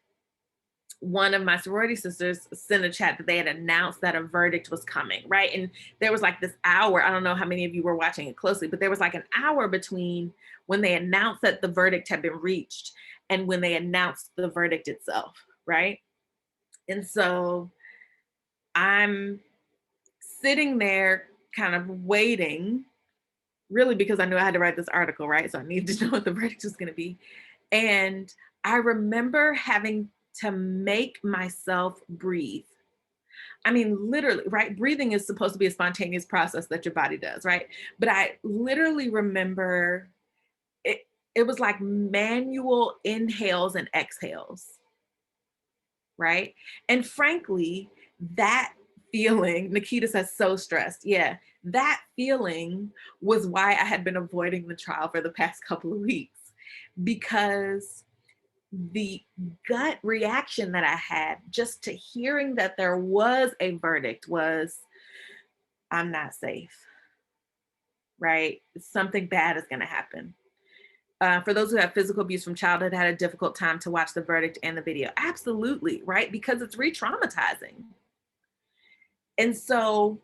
one of my sorority sisters sent a chat that they had announced that a verdict was coming, right? And there was like this hour, I don't know how many of you were watching it closely, but there was like an hour between when they announced that the verdict had been reached and when they announced the verdict itself, right? And so I'm sitting there kind of waiting, really because I knew I had to write this article, right? So I needed to know what the verdict was going to be. And I remember having to make myself breathe. I mean, literally, right? Breathing is supposed to be a spontaneous process that your body does, right? But I literally remember it was like manual inhales and exhales, right? And frankly, that feeling, Nikita says, so stressed. Yeah, that feeling was why I had been avoiding the trial for the past couple of weeks, because the gut reaction that I had just to hearing that there was a verdict was, I'm not safe, right? Something bad is going to happen. For those who have physical abuse from childhood, had a difficult time to watch the verdict and the video. Absolutely, right? Because it's re-traumatizing. And so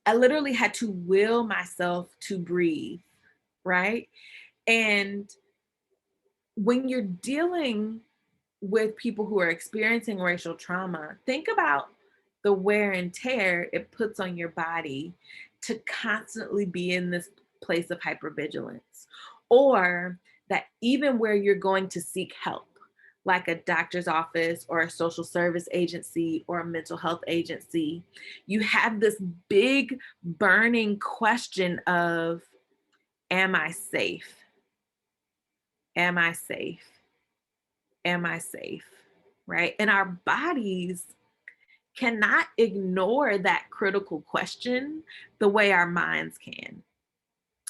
I literally had to will myself to breathe, right? And when you're dealing with people who are experiencing racial trauma, think about the wear and tear it puts on your body to constantly be in this place of hypervigilance, or that even where you're going to seek help, like a doctor's office or a social service agency or a mental health agency, you have this big burning question of, am I safe? Am I safe? Am I safe? Right? And our bodies cannot ignore that critical question the way our minds can.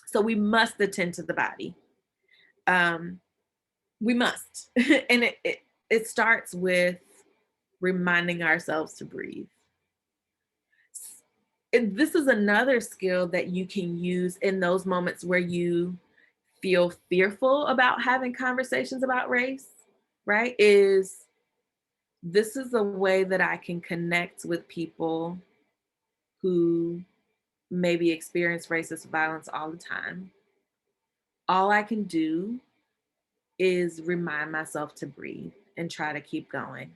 So we must attend to the body. We must. And it starts with reminding ourselves to breathe. This is another skill that you can use in those moments where you feel fearful about having conversations about race, right? This is a way that I can connect with people who maybe experience racist violence all the time. All I can do is remind myself to breathe and try to keep going.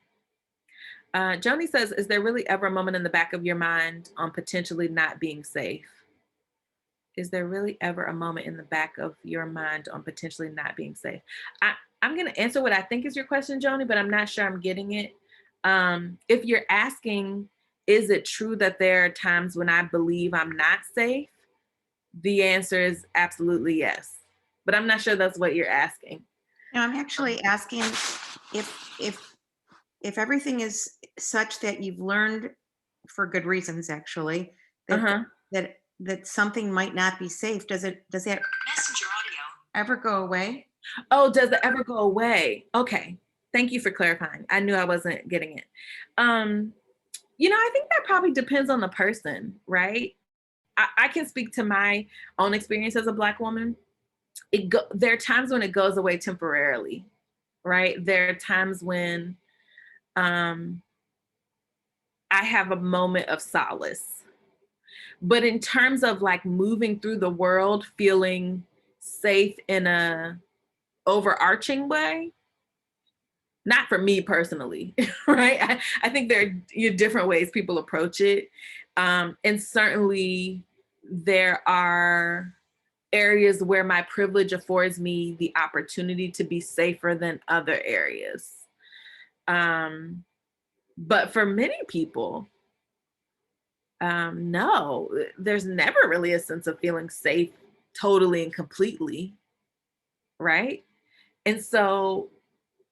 Joni says, is there really ever a moment in the back of your mind on potentially not being safe? Is there really ever a moment in the back of your mind on potentially not being safe? I'm going to answer what I think is your question, Joni, but I'm not sure I'm getting it. If you're asking, is it true that there are times when I believe I'm not safe? The answer is absolutely yes. But I'm not sure that's what you're asking. No, I'm actually asking if everything is such that you've learned for good reasons, actually, that that something might not be safe. Does that messenger audio ever go away? Oh, does it ever go away? Okay. Thank you for clarifying. I knew I wasn't getting it. I think that probably depends on the person, right? I can speak to my own experience as a Black woman. There are times when it goes away temporarily, right? There are times when I have a moment of solace. But in terms of like moving through the world, feeling safe in a overarching way, not for me personally, right? I think there are different ways people approach it. And certainly there are areas where my privilege affords me the opportunity to be safer than other areas. But for many people, no, there's never really a sense of feeling safe totally and completely, right? And so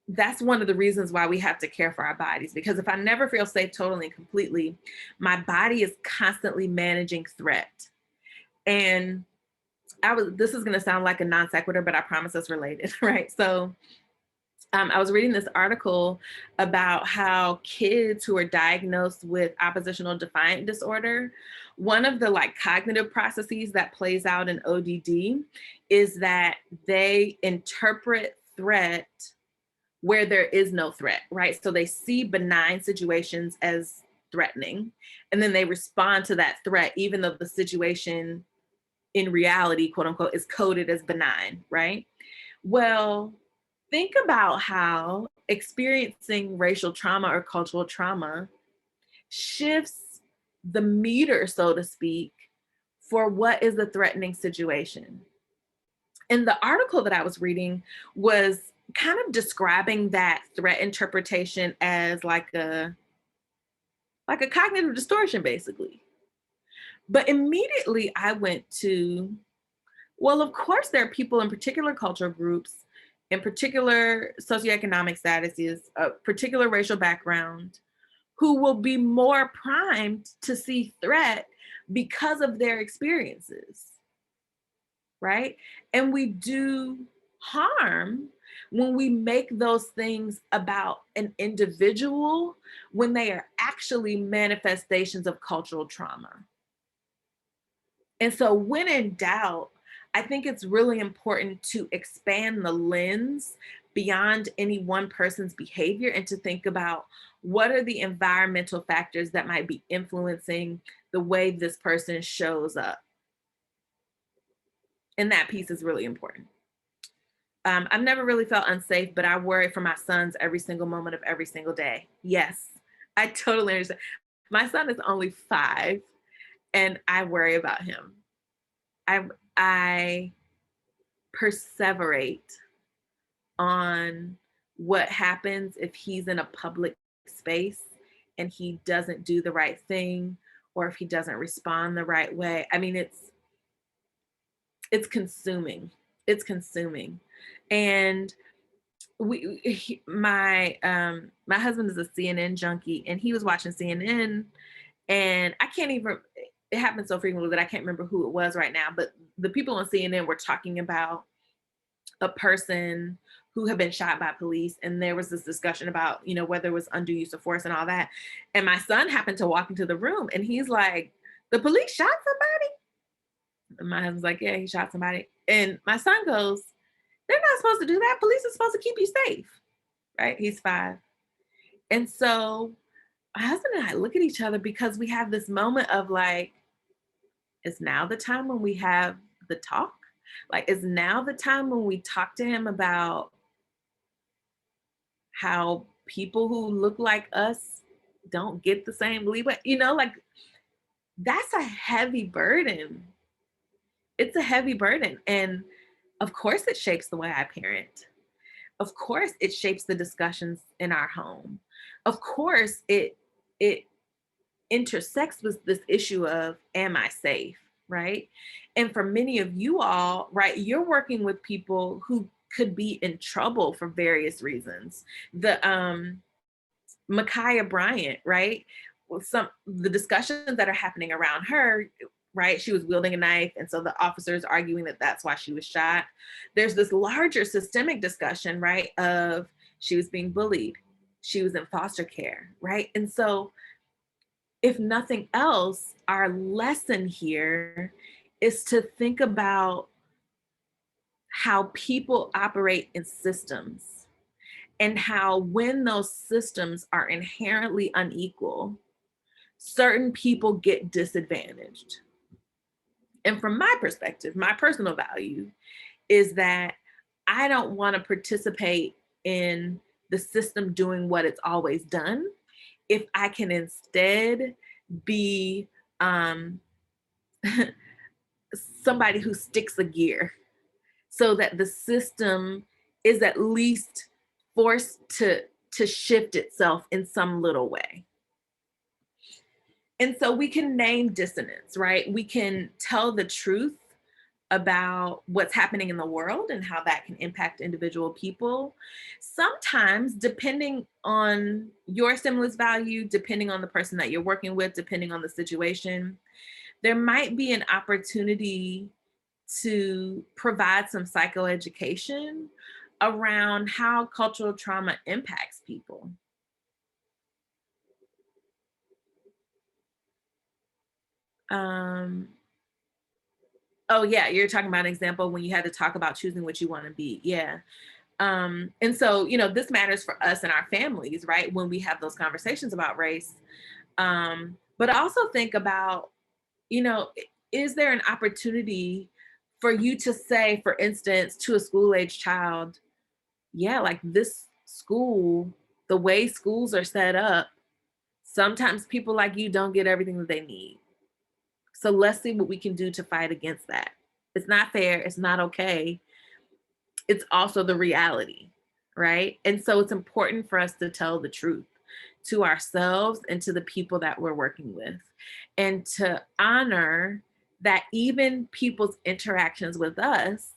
that's one of the reasons why we have to care for our bodies, because if I never feel safe totally and completely, my body is constantly managing threat. And this is going to sound like a non sequitur, but I promise it's related, right? So I was reading this article about how kids who are diagnosed with oppositional defiant disorder, one of the like cognitive processes that plays out in ODD is that they interpret threat where there is no threat, right? So they see benign situations as threatening, and then they respond to that threat, even though the situation in reality, quote unquote, is coded as benign, right? Well, think about how experiencing racial trauma or cultural trauma shifts the meter, so to speak, for what is a threatening situation. And the article that I was reading was kind of describing that threat interpretation as like a cognitive distortion, basically. But immediately I went to, well, of course, there are people in particular cultural groups, in particular socioeconomic statuses, a particular racial background, who will be more primed to see threat because of their experiences, right? And we do harm when we make those things about an individual when they are actually manifestations of cultural trauma. And so when in doubt, I think it's really important to expand the lens beyond any one person's behavior and to think about what are the environmental factors that might be influencing the way this person shows up. And that piece is really important. I've never really felt unsafe, but I worry for my sons every single moment of every single day. Yes, I totally understand. My son is only 5 and I worry about him. I perseverate on what happens if he's in a public space and he doesn't do the right thing, or if he doesn't respond the right way. I mean, it's consuming. It's consuming. And my husband is a CNN junkie, and he was watching CNN, and I can't even, it happens so frequently that I can't remember who it was right now, but the people on CNN were talking about a person who had been shot by police, and there was this discussion about, you know, whether it was undue use of force and all that. And my son happened to walk into the room, and he's like, "The police shot somebody?" And my husband's like, "Yeah, he shot somebody." And my son goes, "They're not supposed to do that. Police are supposed to keep you safe," right? He's 5. And so my husband and I look at each other because we have this moment of like, is now the time when we have the talk? Like, is now the time when we talk to him about how people who look like us don't get the same leeway? You know, like, that's a heavy burden. It's a heavy burden. And of course it shapes the way I parent. Of course it shapes the discussions in our home. Of course it intersects with this issue of, am I safe, right? And for many of you all, right, you're working with people who could be in trouble for various reasons. The Micaiah Bryant, right? Well, the discussions that are happening around her, right? She was wielding a knife, and so the officers arguing that that's why she was shot. There's this larger systemic discussion, right? Of she was being bullied, she was in foster care, right? And so, if nothing else, our lesson here is to think about how people operate in systems, and how when those systems are inherently unequal, certain people get disadvantaged. And from my perspective, my personal value is that I don't want to participate in the system doing what it's always done if I can instead be somebody who sticks a gear so that the system is at least forced to shift itself in some little way. And so we can name dissonance, right? We can tell the truth about what's happening in the world and how that can impact individual people. Sometimes, depending on your stimulus value, depending on the person that you're working with, depending on the situation, there might be an opportunity to provide some psychoeducation around how cultural trauma impacts people. Oh yeah, you're talking about an example when you had to talk about choosing what you want to be. Yeah. And so, this matters for us and our families, right? When we have those conversations about race. But I also think about, is there an opportunity for you to say, for instance, to a school-age child, yeah, like this school, the way schools are set up, sometimes people like you don't get everything that they need. So let's see what we can do to fight against that. It's not fair. It's not okay. It's also the reality, right? And so it's important for us to tell the truth to ourselves and to the people that we're working with, and to honor that even people's interactions with us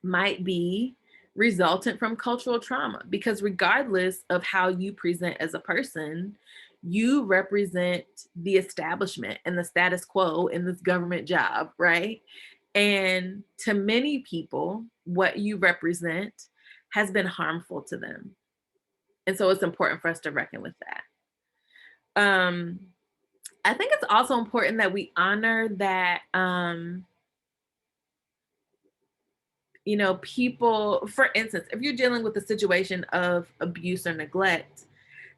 might be resultant from cultural trauma, because regardless of how you present as a person, you represent the establishment and the status quo in this government job, right? And to many people, what you represent has been harmful to them. And so it's important for us to reckon with that. I think it's also important that we honor that, people, for instance, if you're dealing with a situation of abuse or neglect,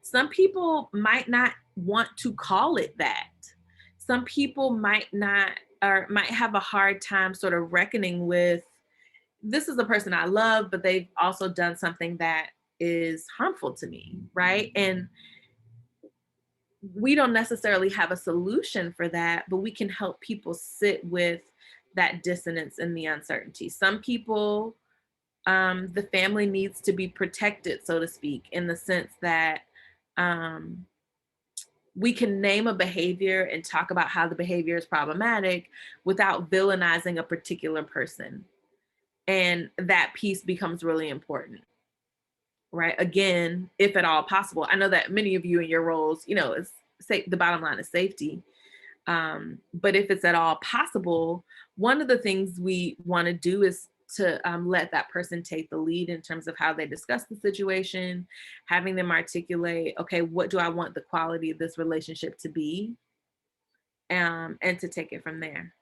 some people might not want to call it that. Some people might not, or might have a hard time sort of reckoning with, this is the person I love, but they've also done something that is harmful to me, right? And we don't necessarily have a solution for that, but we can help people sit with that dissonance and the uncertainty. Some people, the family needs to be protected, so to speak, in the sense that we can name a behavior and talk about how the behavior is problematic without villainizing a particular person. And that piece becomes really important, right? Again, if at all possible. I know that many of you in your roles, the bottom line is safety. But if it's at all possible, one of the things we want to do is to let that person take the lead in terms of how they discuss the situation, having them articulate, okay, what do I want the quality of this relationship to be? And to take it from there.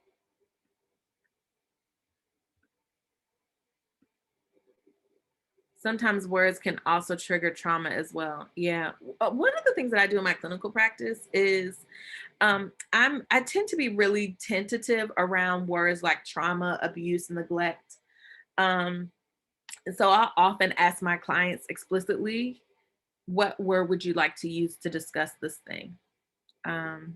Sometimes words can also trigger trauma as well. Yeah. One of the things that I do in my clinical practice is I tend to be really tentative around words like trauma, abuse, neglect. And so I often ask my clients explicitly, what word would you like to use to discuss this thing? And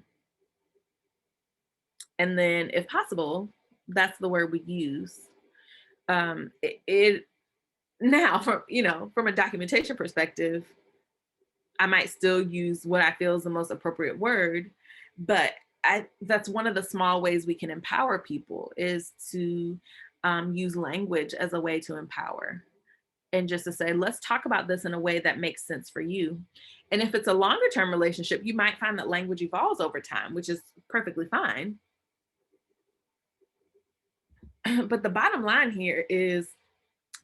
then if possible, that's the word we use. Now, from a documentation perspective, I might still use what I feel is the most appropriate word, but that's one of the small ways we can empower people, is to use language as a way to empower, and just to say, let's talk about this in a way that makes sense for you. And if it's a longer term relationship, you might find that language evolves over time, which is perfectly fine. But the bottom line here is,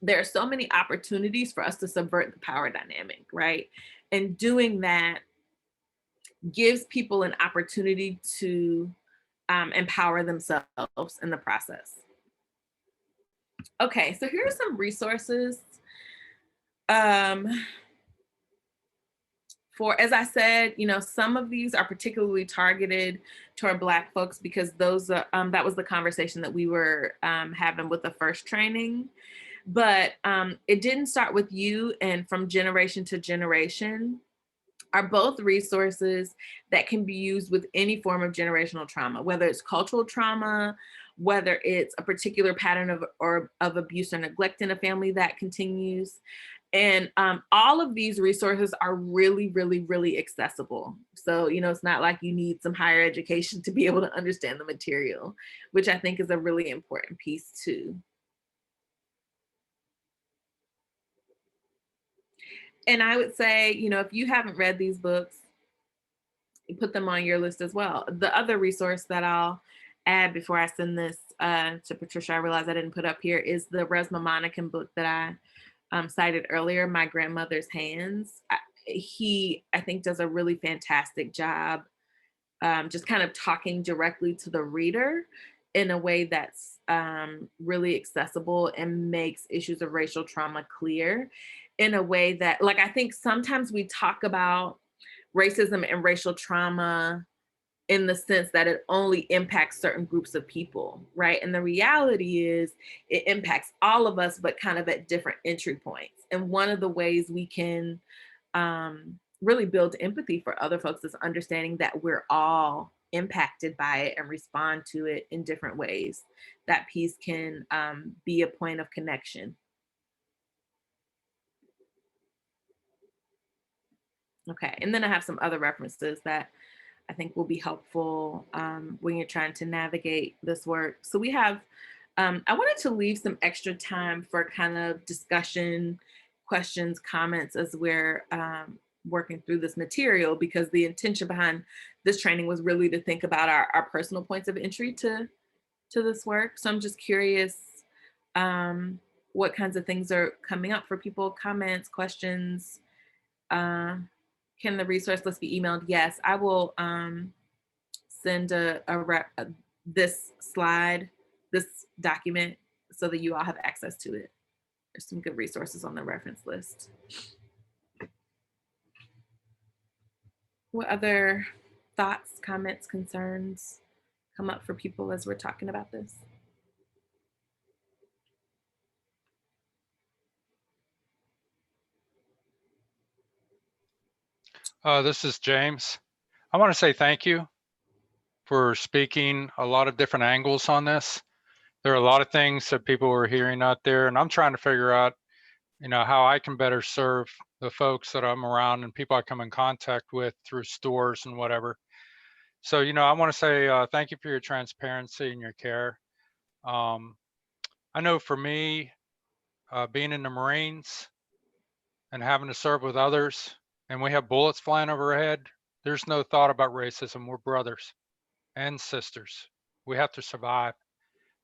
there are so many opportunities for us to subvert the power dynamic, right? And doing that gives people an opportunity to empower themselves in the process. Okay, so here are some resources. For, as I said, some of these are particularly targeted toward Black folks, because those are, that was the conversation that we were having with the first training. But it didn't start with you, and from generation to generation, are both resources that can be used with any form of generational trauma, whether it's cultural trauma, whether it's a particular pattern of abuse or neglect in a family that continues. And all of these resources are really, really, really accessible. So, it's not like you need some higher education to be able to understand the material, which I think is a really important piece too. And I would say, if you haven't read these books, put them on your list as well. The other resource that I'll add before I send this to Patricia, I realize I didn't put up here, is the Resmaa Menakem book that I cited earlier, My Grandmother's Hands. He, I think, does a really fantastic job just kind of talking directly to the reader in a way that's really accessible and makes issues of racial trauma clear in a way that, like, I think sometimes we talk about racism and racial trauma in the sense that it only impacts certain groups of people, right? And the reality is it impacts all of us, but kind of at different entry points. And one of the ways we can really build empathy for other folks is understanding that we're all impacted by it and respond to it in different ways. That piece can be a point of connection. Okay, and then I have some other references that I think will be helpful when you're trying to navigate this work. So we have, I wanted to leave some extra time for kind of discussion, questions, comments as we're working through this material, because the intention behind this training was really to think about our personal points of entry to this work. So I'm just curious what kinds of things are coming up for people, comments, questions. Can the resource list be emailed? Yes, I will send this slide, this document, so that you all have access to it. There's some good resources on the reference list. What other thoughts, comments, concerns come up for people as we're talking about this? This is James. I want to say thank you for speaking a lot of different angles on this. There are a lot of things that people are hearing out there, and I'm trying to figure out, how I can better serve the folks that I'm around and people I come in contact with through stores and whatever. So, I want to say thank you for your transparency and your care. I know for me, being in the Marines and having to serve with others, and we have bullets flying overhead, there's no thought about racism. We're brothers and sisters. We have to survive.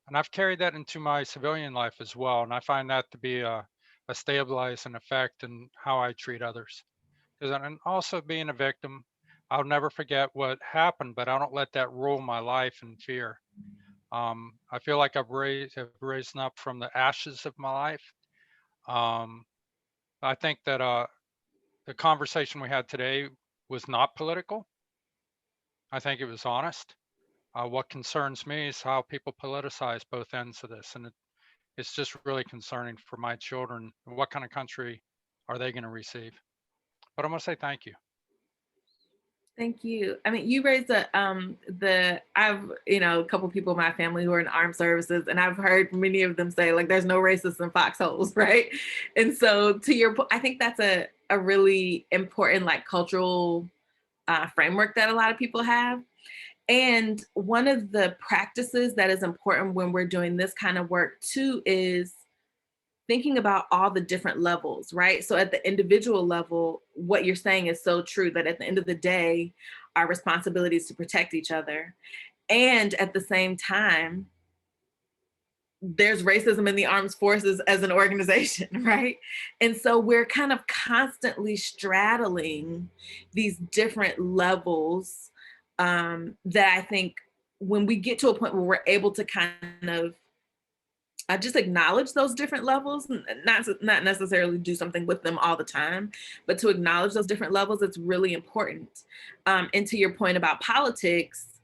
And I've carried that into my civilian life as well. And I find that to be a stabilizing effect in how I treat others. And also being a victim, I'll never forget what happened, but I don't let that rule my life in fear. I feel like I've risen up from the ashes of my life. I think that the conversation we had today was not political. I think it was honest. What concerns me is how people politicize both ends of this. And it's just really concerning for my children. What kind of country are they going to receive? But I'm going to say thank you. Thank you. I mean, you raised I've, a couple people in my family who are in armed services, and I've heard many of them say, like, there's no racists in foxholes, right? And so to your point, I think that's a really important, like, cultural framework that a lot of people have. And one of the practices that is important when we're doing this kind of work too is thinking about all the different levels, right? So at the individual level, what you're saying is so true, that at the end of the day, our responsibility is to protect each other. And at the same time, there's racism in the armed forces as an organization, right? And so we're kind of constantly straddling these different levels that I think when we get to a point where we're able to kind of just acknowledge those different levels, not necessarily do something with them all the time, but to acknowledge those different levels, it's really important. And to your point about politics,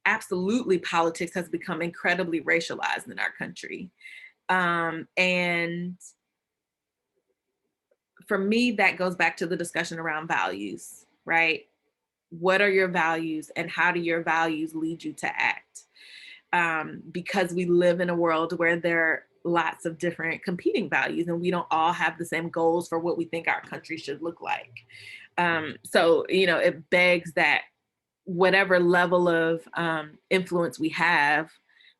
absolutely, politics has become incredibly racialized in our country. And for me, that goes back to the discussion around values, right? What are your values and how do your values lead you to act? Because we live in a world where there are lots of different competing values and we don't all have the same goals for what we think our country should look like. So, it begs that whatever level of influence we have,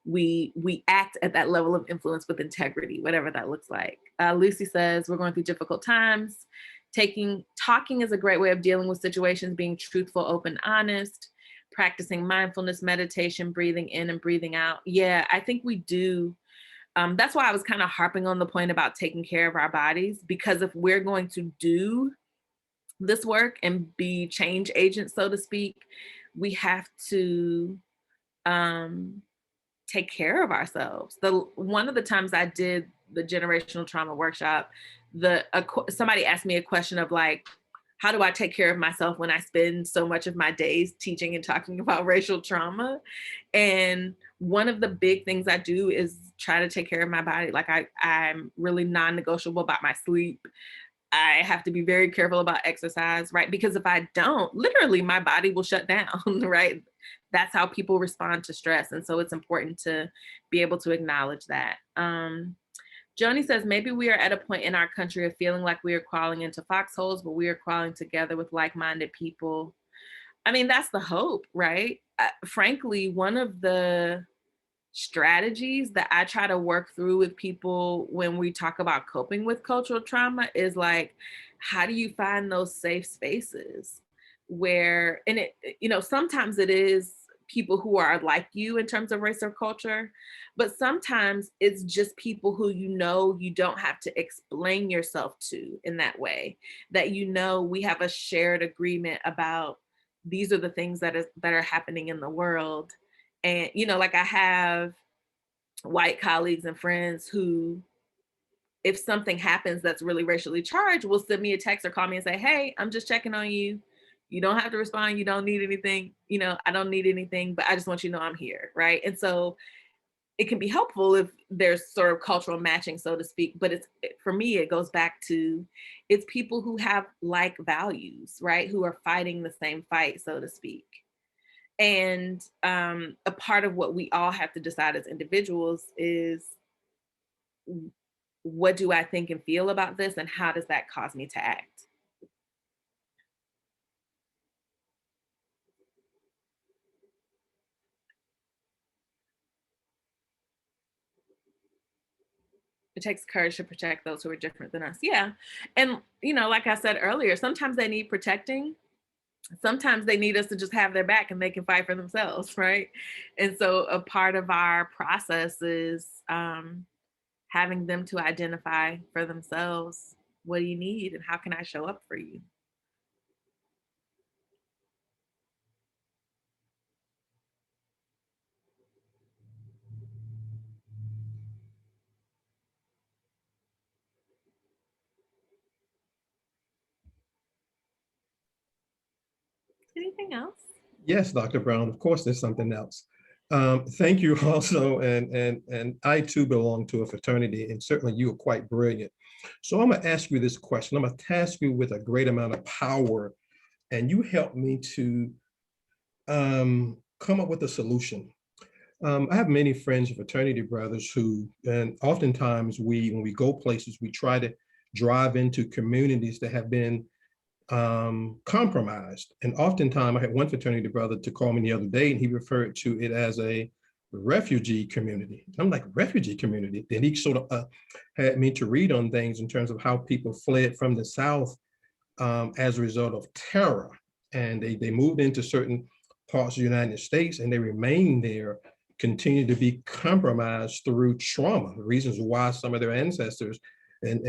we act at that level of influence with integrity, whatever that looks like. Lucy says, we're going through difficult times. Talking is a great way of dealing with situations, being truthful, open, honest, practicing mindfulness, meditation, breathing in and breathing out. Yeah, I think we do. That's why I was kind of harping on the point about taking care of our bodies, because if we're going to do this work and be change agents, so to speak, we have to take care of ourselves. One of the times I did the generational trauma workshop, somebody asked me a question of like, how do I take care of myself when I spend so much of my days teaching and talking about racial trauma? And one of the big things I do is try to take care of my body. Like I'm really non-negotiable about my sleep. I have to be very careful about exercise, right? Because if I don't, literally my body will shut down, right? That's how people respond to stress. And so it's important to be able to acknowledge that. Joni says, maybe we are at a point in our country of feeling like we are crawling into foxholes, but we are crawling together with like-minded people. I mean, that's the hope, right? Frankly, one of the strategies that I try to work through with people when we talk about coping with cultural trauma is like, how do you find those safe spaces where, and sometimes it is people who are like you in terms of race or culture, but sometimes it's just people who you don't have to explain yourself to in that way, that we have a shared agreement about these are the things that are happening in the world. And like I have white colleagues and friends who, if something happens that's really racially charged, will send me a text or call me and say, hey, I'm just checking on you. You don't have to respond. You don't need anything. I don't need anything, but I just want you to know I'm here. Right. And so it can be helpful if there's sort of cultural matching, so to speak. But for me, it goes back to, it's people who have like values, right? Who are fighting the same fight, so to speak. And a part of what we all have to decide as individuals is, what do I think and feel about this? And how does that cause me to act? It takes courage to protect those who are different than us. Yeah. And, like I said earlier, sometimes they need protecting. Sometimes they need us to just have their back and they can fight for themselves, right? And so a part of our process is having them to identify for themselves, what do you need and how can I show up for you? Anything else? Yes, Dr. Brown, of course, there's something else. Thank you also, and I too belong to a fraternity, and certainly you are quite brilliant. So I'm gonna ask you this question. I'm gonna task you with a great amount of power, and you help me to come up with a solution. I have many friends and fraternity brothers who, and oftentimes when we go places, we try to drive into communities that have been compromised. And oftentimes I had one fraternity brother to call me the other day, and he referred to it as a refugee community. I'm like, refugee community? Then he sort of had me to read on things in terms of how people fled from the South as a result of terror. And they moved into certain parts of the United States and they remained there, continue to be compromised through trauma, the reasons why some of their ancestors and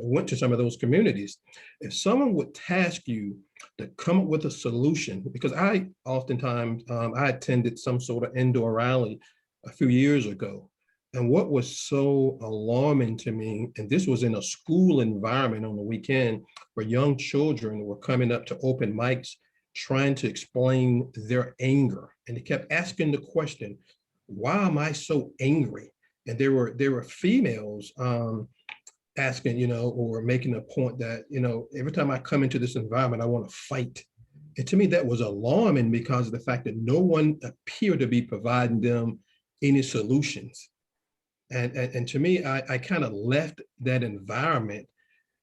went to some of those communities. If someone would task you to come up with a solution, because I oftentimes, I attended some sort of indoor rally a few years ago. And what was so alarming to me, and this was in a school environment on the weekend where young children were coming up to open mics, trying to explain their anger. And they kept asking the question, why am I so angry? And there were females asking, or making a point that, every time I come into this environment, I want to fight. And to me, that was alarming because of the fact that no one appeared to be providing them any solutions. And to me, I kind of left that environment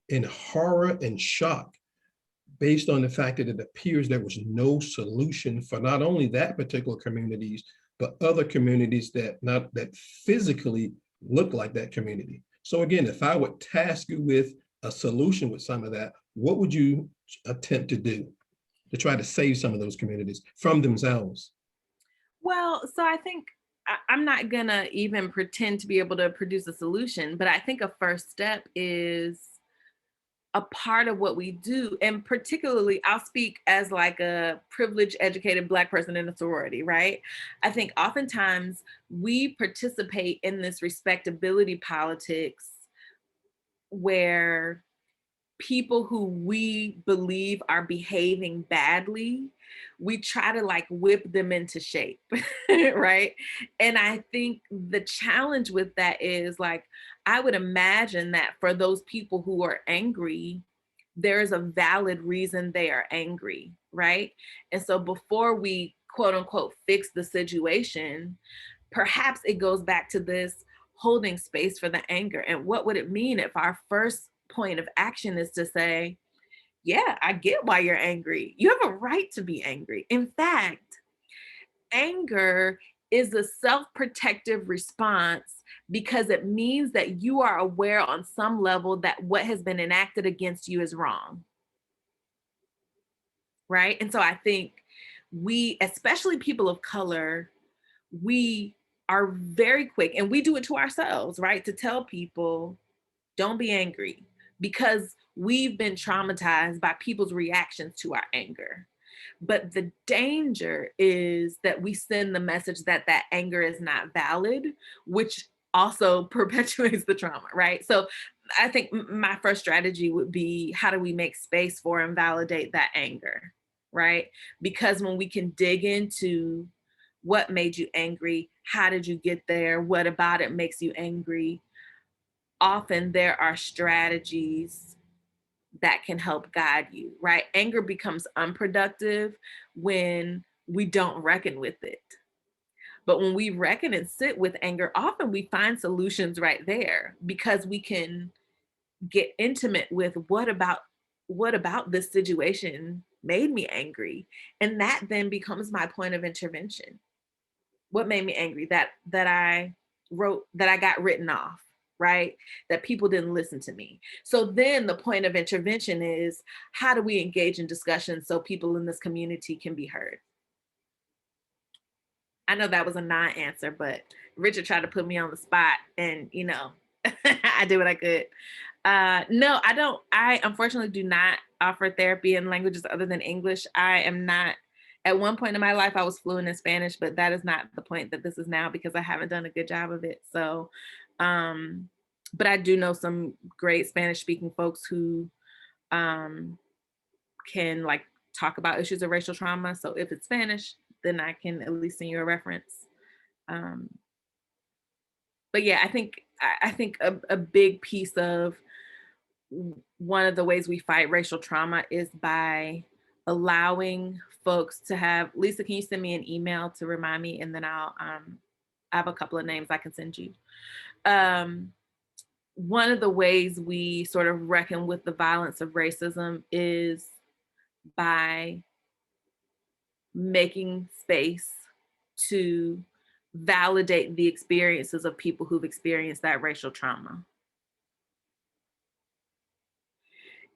in horror and shock based on the fact that it appears there was no solution for not only that particular communities, but other communities that physically look like that community. So again, if I would task you with a solution with some of that, what would you attempt to do to try to save some of those communities from themselves? Well, so I think I'm not gonna even pretend to be able to produce a solution, but I think a first step is a part of what we do. And particularly, I'll speak as like a privileged, educated Black person in a sorority, right? I think oftentimes we participate in this respectability politics where people who we believe are behaving badly, we try to like whip them into shape, right? And I think the challenge with that is like, I would imagine that for those people who are angry, there's a valid reason they are angry, right? And so before we quote unquote fix the situation, perhaps it goes back to this holding space for the anger. And what would it mean if our first point of action is to say, yeah, I get why you're angry. You have a right to be angry. In fact, anger is a self-protective response because it means that you are aware on some level that what has been enacted against you is wrong. Right? And so I think we, especially people of color, we are very quick, and we do it to ourselves, right? To tell people, don't be angry, because we've been traumatized by people's reactions to our anger. But the danger is that we send the message that that anger is not valid, which also perpetuates the trauma, right? So I think my first strategy would be, how do we make space for and validate that anger, right? Because when we can dig into what made you angry, how did you get there, what about it makes you angry, often there are strategies that can help guide you, right? Anger becomes unproductive when we don't reckon with it. But when we reckon and sit with anger, often we find solutions right there because we can get intimate with what about this situation made me angry? And that then becomes my point of intervention. What made me angry? That I got written off, right? That people didn't listen to me. So then the point of intervention is, how do we engage in discussion so people in this community can be heard? I know that was a non-answer, but Richard tried to put me on the spot, and I did what I could. No, I don't. I unfortunately do not offer therapy in languages other than English. I am not. At one point in my life, I was fluent in Spanish, but that is not the point that this is now, because I haven't done a good job of it. So, but I do know some great Spanish speaking folks who can like talk about issues of racial trauma. So if it's Spanish, then I can at least send you a reference. But yeah, I think a big piece of one of the ways we fight racial trauma is by allowing folks to have. Lisa, can you send me an email to remind me, and then I'll I have a couple of names I can send you. One of the ways we sort of reckon with the violence of racism is by making space to validate the experiences of people who've experienced that racial trauma.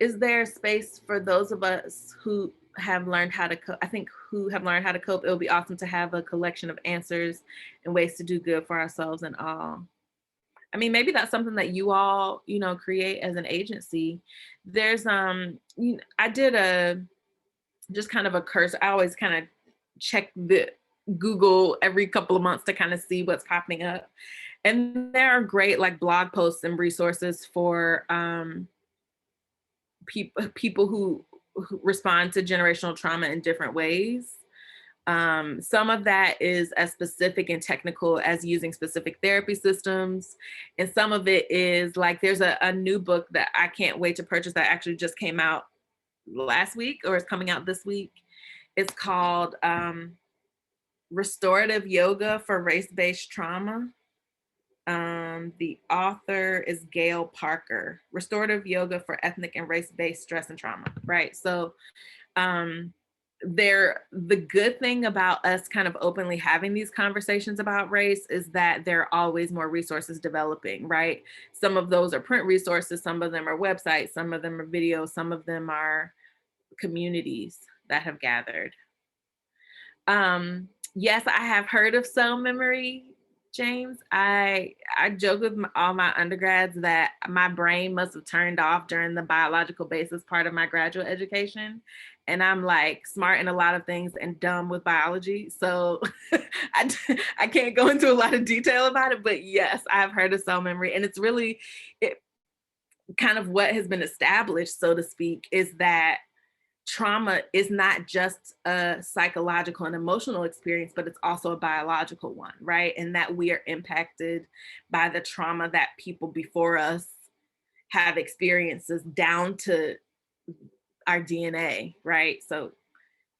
Is there space for those of us who have learned how to cope? I think who have learned how to cope, it would be awesome to have a collection of answers and ways to do good for ourselves and all. I mean, maybe that's something that you all, create as an agency. There's, I did just kind of a curse. I always kind of check the Google every couple of months to kind of see what's popping up. And there are great like blog posts and resources for people who respond to generational trauma in different ways. Some of that is as specific and technical as using specific therapy systems. And some of it is like, there's a new book that I can't wait to purchase that actually just came out last week or is coming out this week. It's called Restorative Yoga for Race-Based Trauma. The author is Gail Parker. Restorative Yoga for Ethnic and Race-Based Stress and Trauma, right? So the good thing about us kind of openly having these conversations about race is that there are always more resources developing, right? Some of those are print resources, some of them are websites, some of them are videos, some of them are communities that have gathered. Yes, I have heard of cell memory, James. I joke with all my undergrads that my brain must have turned off during the biological basis part of my graduate education. And I'm like smart in a lot of things and dumb with biology. So I can't go into a lot of detail about it, but yes, I've heard of cell memory. And it's really kind of what has been established, so to speak, is that trauma is not just a psychological and emotional experience, but it's also a biological one, right? And that we are impacted by the trauma that people before us have experiences down to our DNA, right? So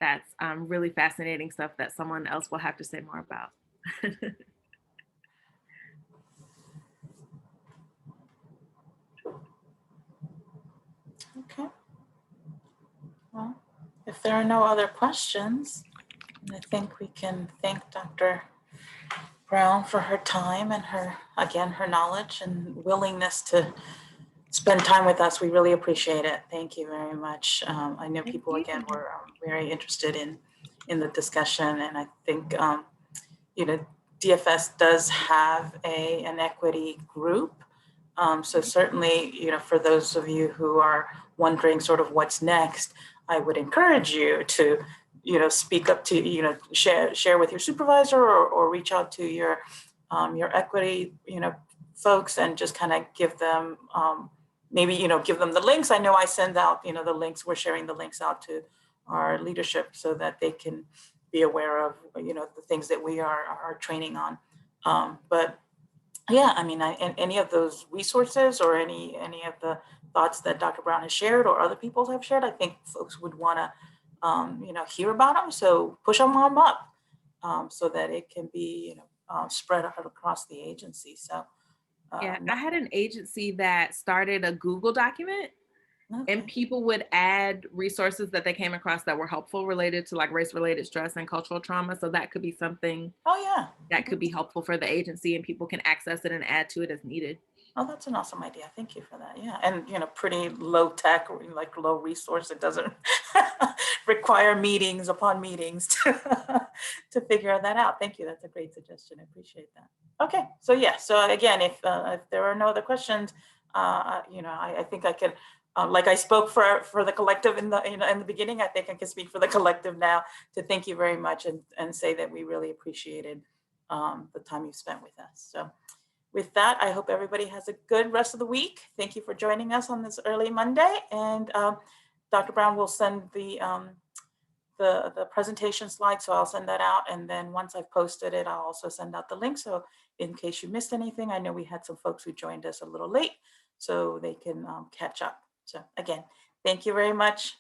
that's really fascinating stuff that someone else will have to say more about. Okay. Well, if there are no other questions, I think we can thank Dr. Brown for her time and her knowledge and willingness to spend time with us. We really appreciate it. Thank you very much. I know people again were very interested in the discussion, and I think DFS does have an equity group. So certainly, for those of you who are wondering sort of what's next, I would encourage you to, speak up to, share with your supervisor or reach out to your equity, folks, and just kind of give them, maybe, give them the links. I know I send out, the links, we're sharing the links out to our leadership so that they can be aware of, the things that we are training on. But yeah, I mean, any of those resources or any of the thoughts that Dr. Brown has shared or other people have shared, I think folks would want to, hear about them. So push them up so that it can be, spread out across the agency. So yeah, I had an agency that started a Google document. Okay. And people would add resources that they came across that were helpful related to like race-related stress and cultural trauma. So that could be something that could be helpful for the agency, and people can access it and add to it as needed. Oh, that's an awesome idea. Thank you for that. Yeah. And, pretty low tech, like low resource. It doesn't require meetings upon meetings to figure that out. Thank you. That's a great suggestion. I appreciate that. Okay. So yeah. So again, if there are no other questions, I think I can, like I spoke for the collective in the beginning, I think I can speak for the collective now to thank you very much and say that we really appreciated the time you spent with us. So with that, I hope everybody has a good rest of the week. Thank you for joining us on this early Monday. And Dr. Brown will send the presentation slide, so I'll send that out. And then once I've posted it, I'll also send out the link. So in case you missed anything, I know we had some folks who joined us a little late, so they can catch up. So again, thank you very much.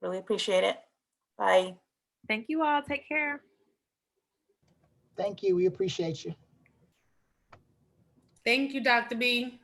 Really appreciate it. Bye. Thank you all. Take care. Thank you. We appreciate you. Thank you, Dr. B.